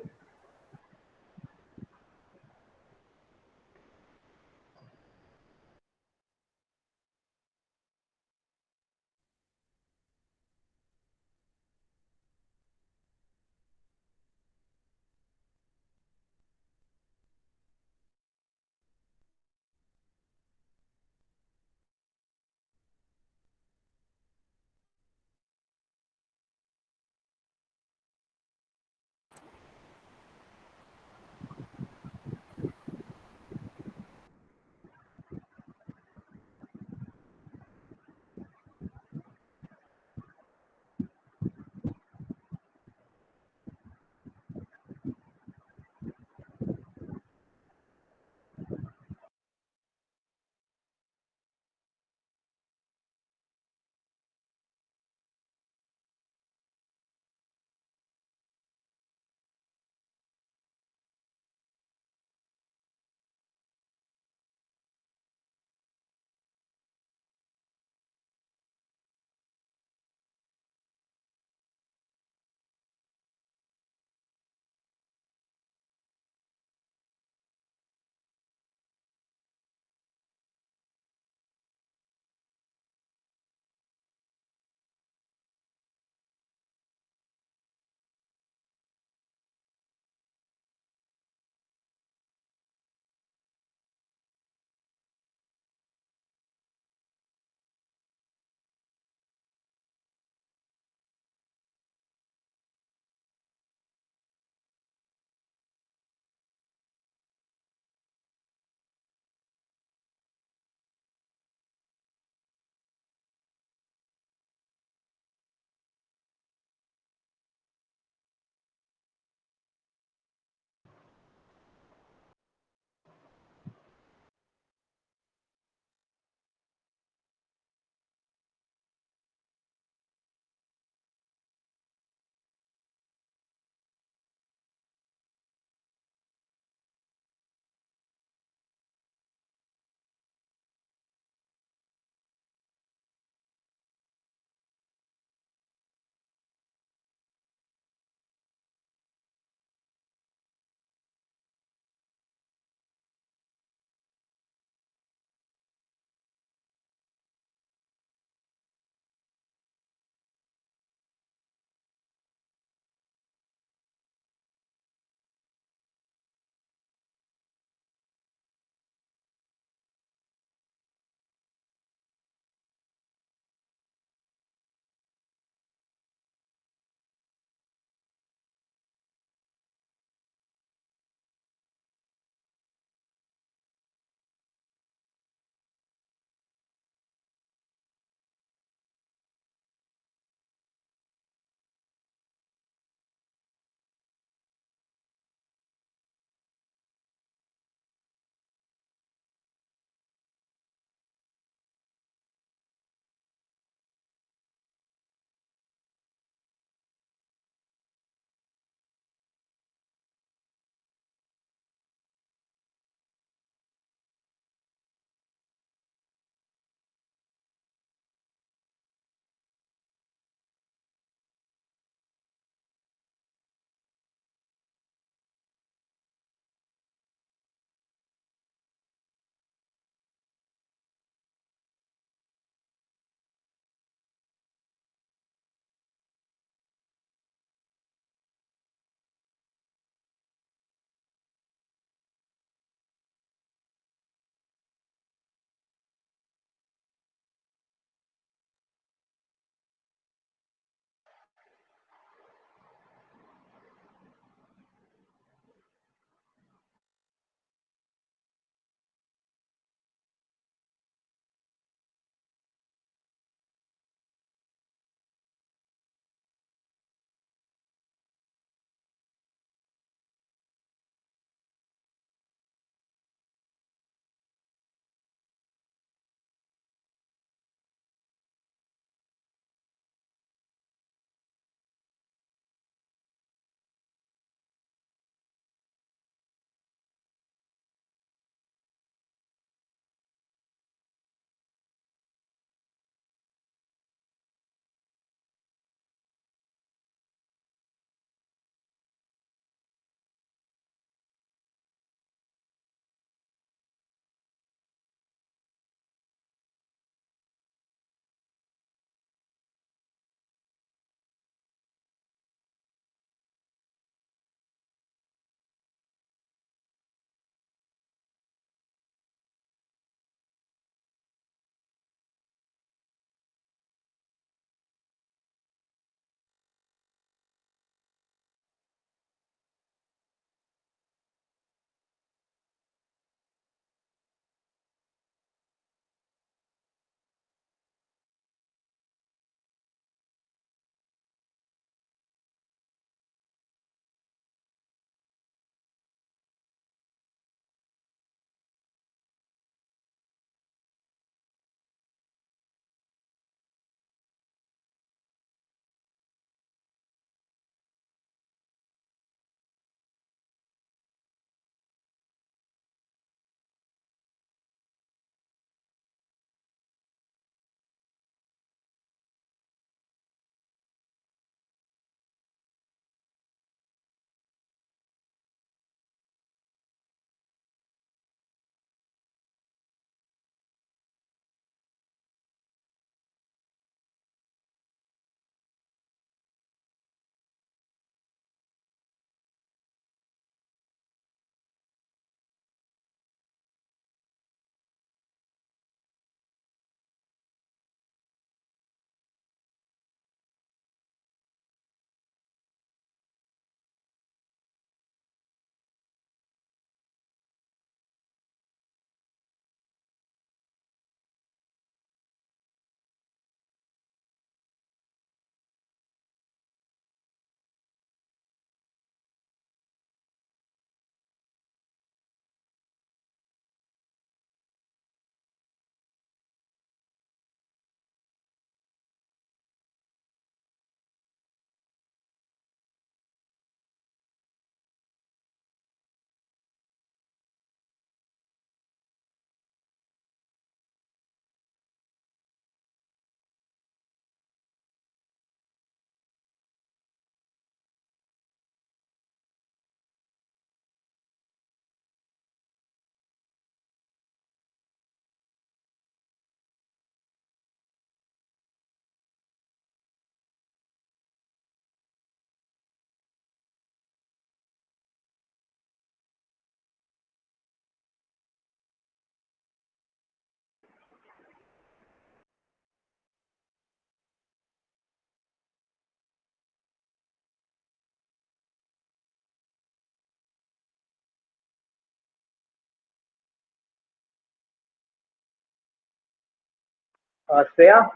Shreya.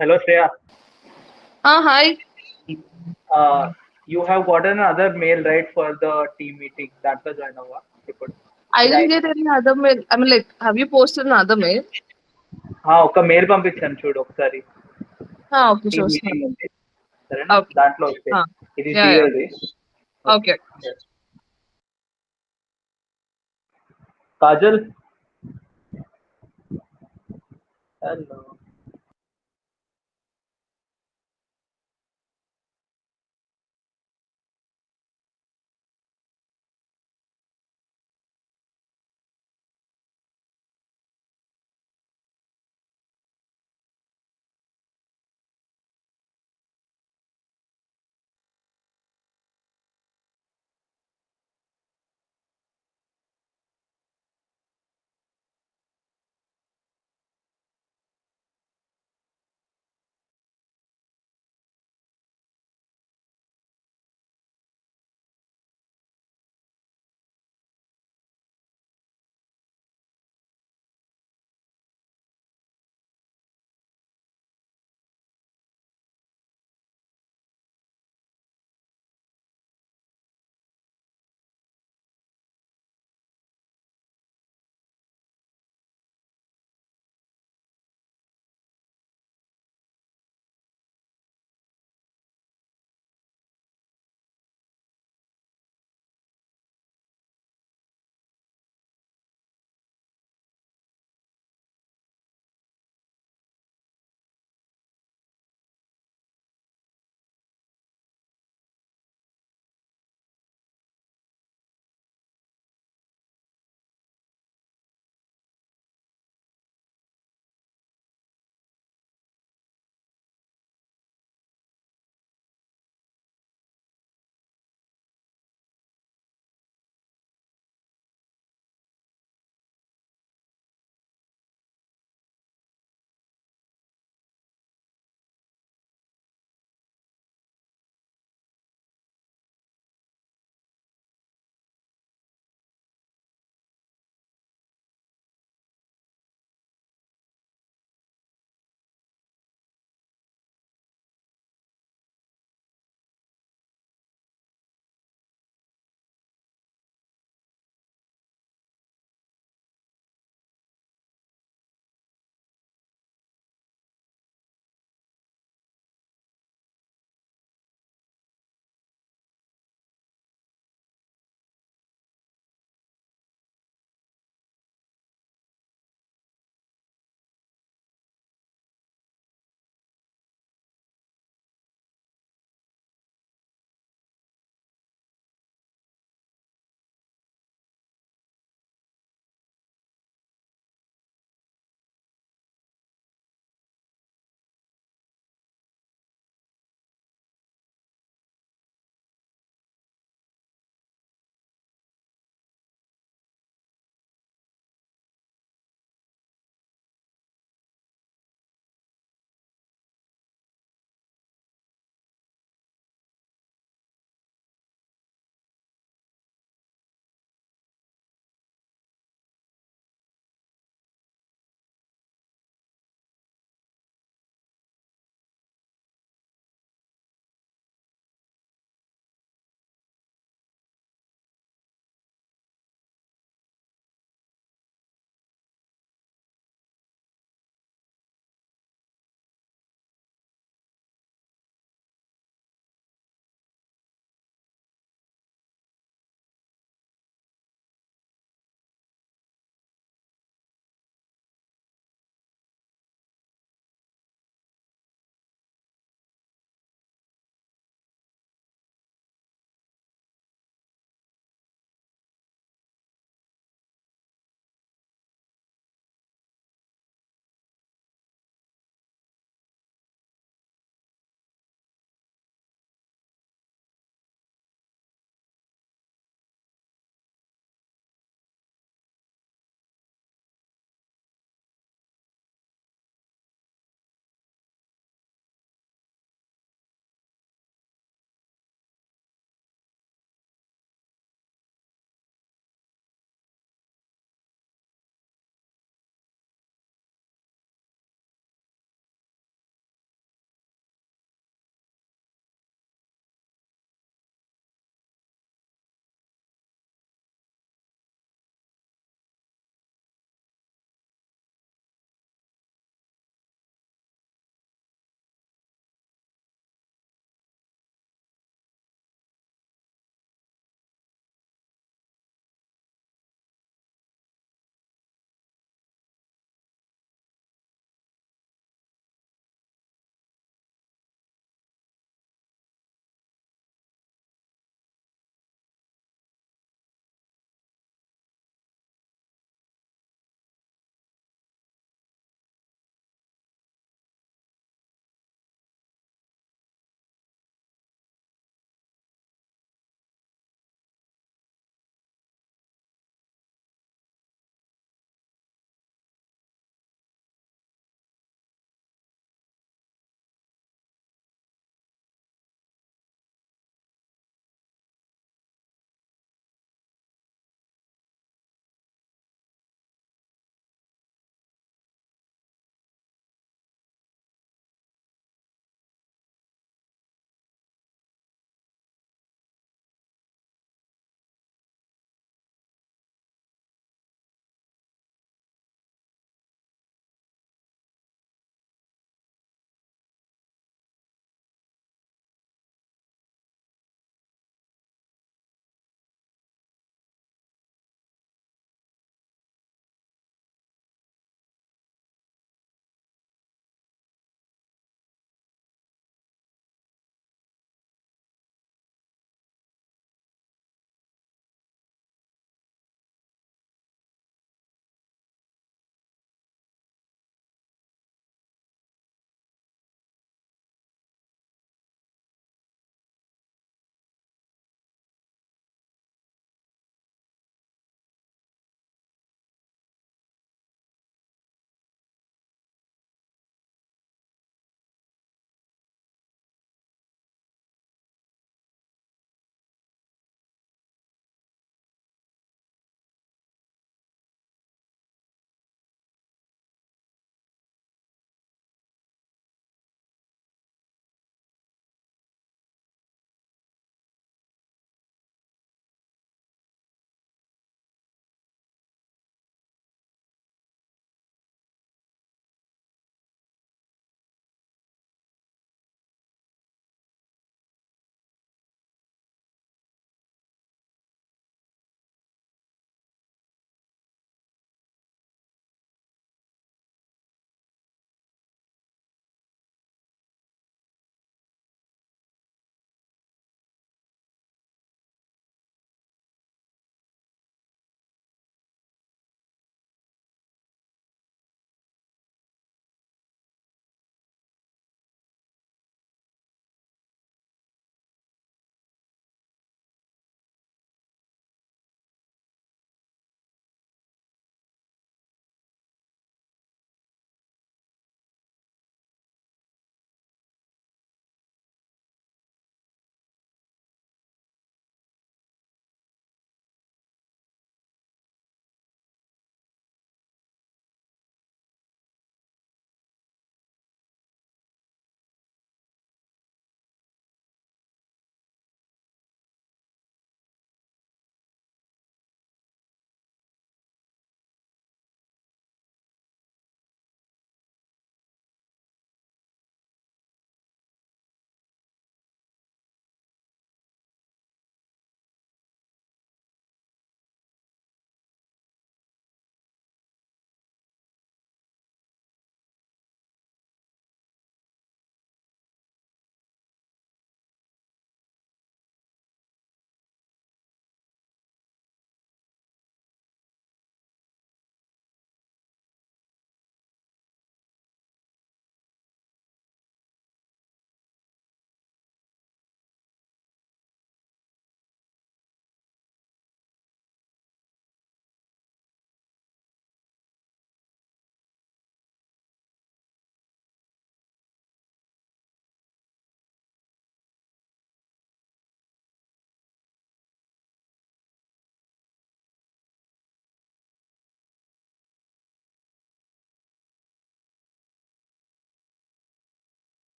Hello, Shreya. Hi. You have gotten another mail, right, for the team meeting. That's the join over. I didn't get any other mail. I mean, like, have you posted another mail? ఒక mail పంపించాను చూడు ఒకసారి Okay, team sure. Meeting ఉంది సరేనా Okay. దాంట్లో వస్తే ఇది Yeah, yeah. జియోది Okay. Kajal hello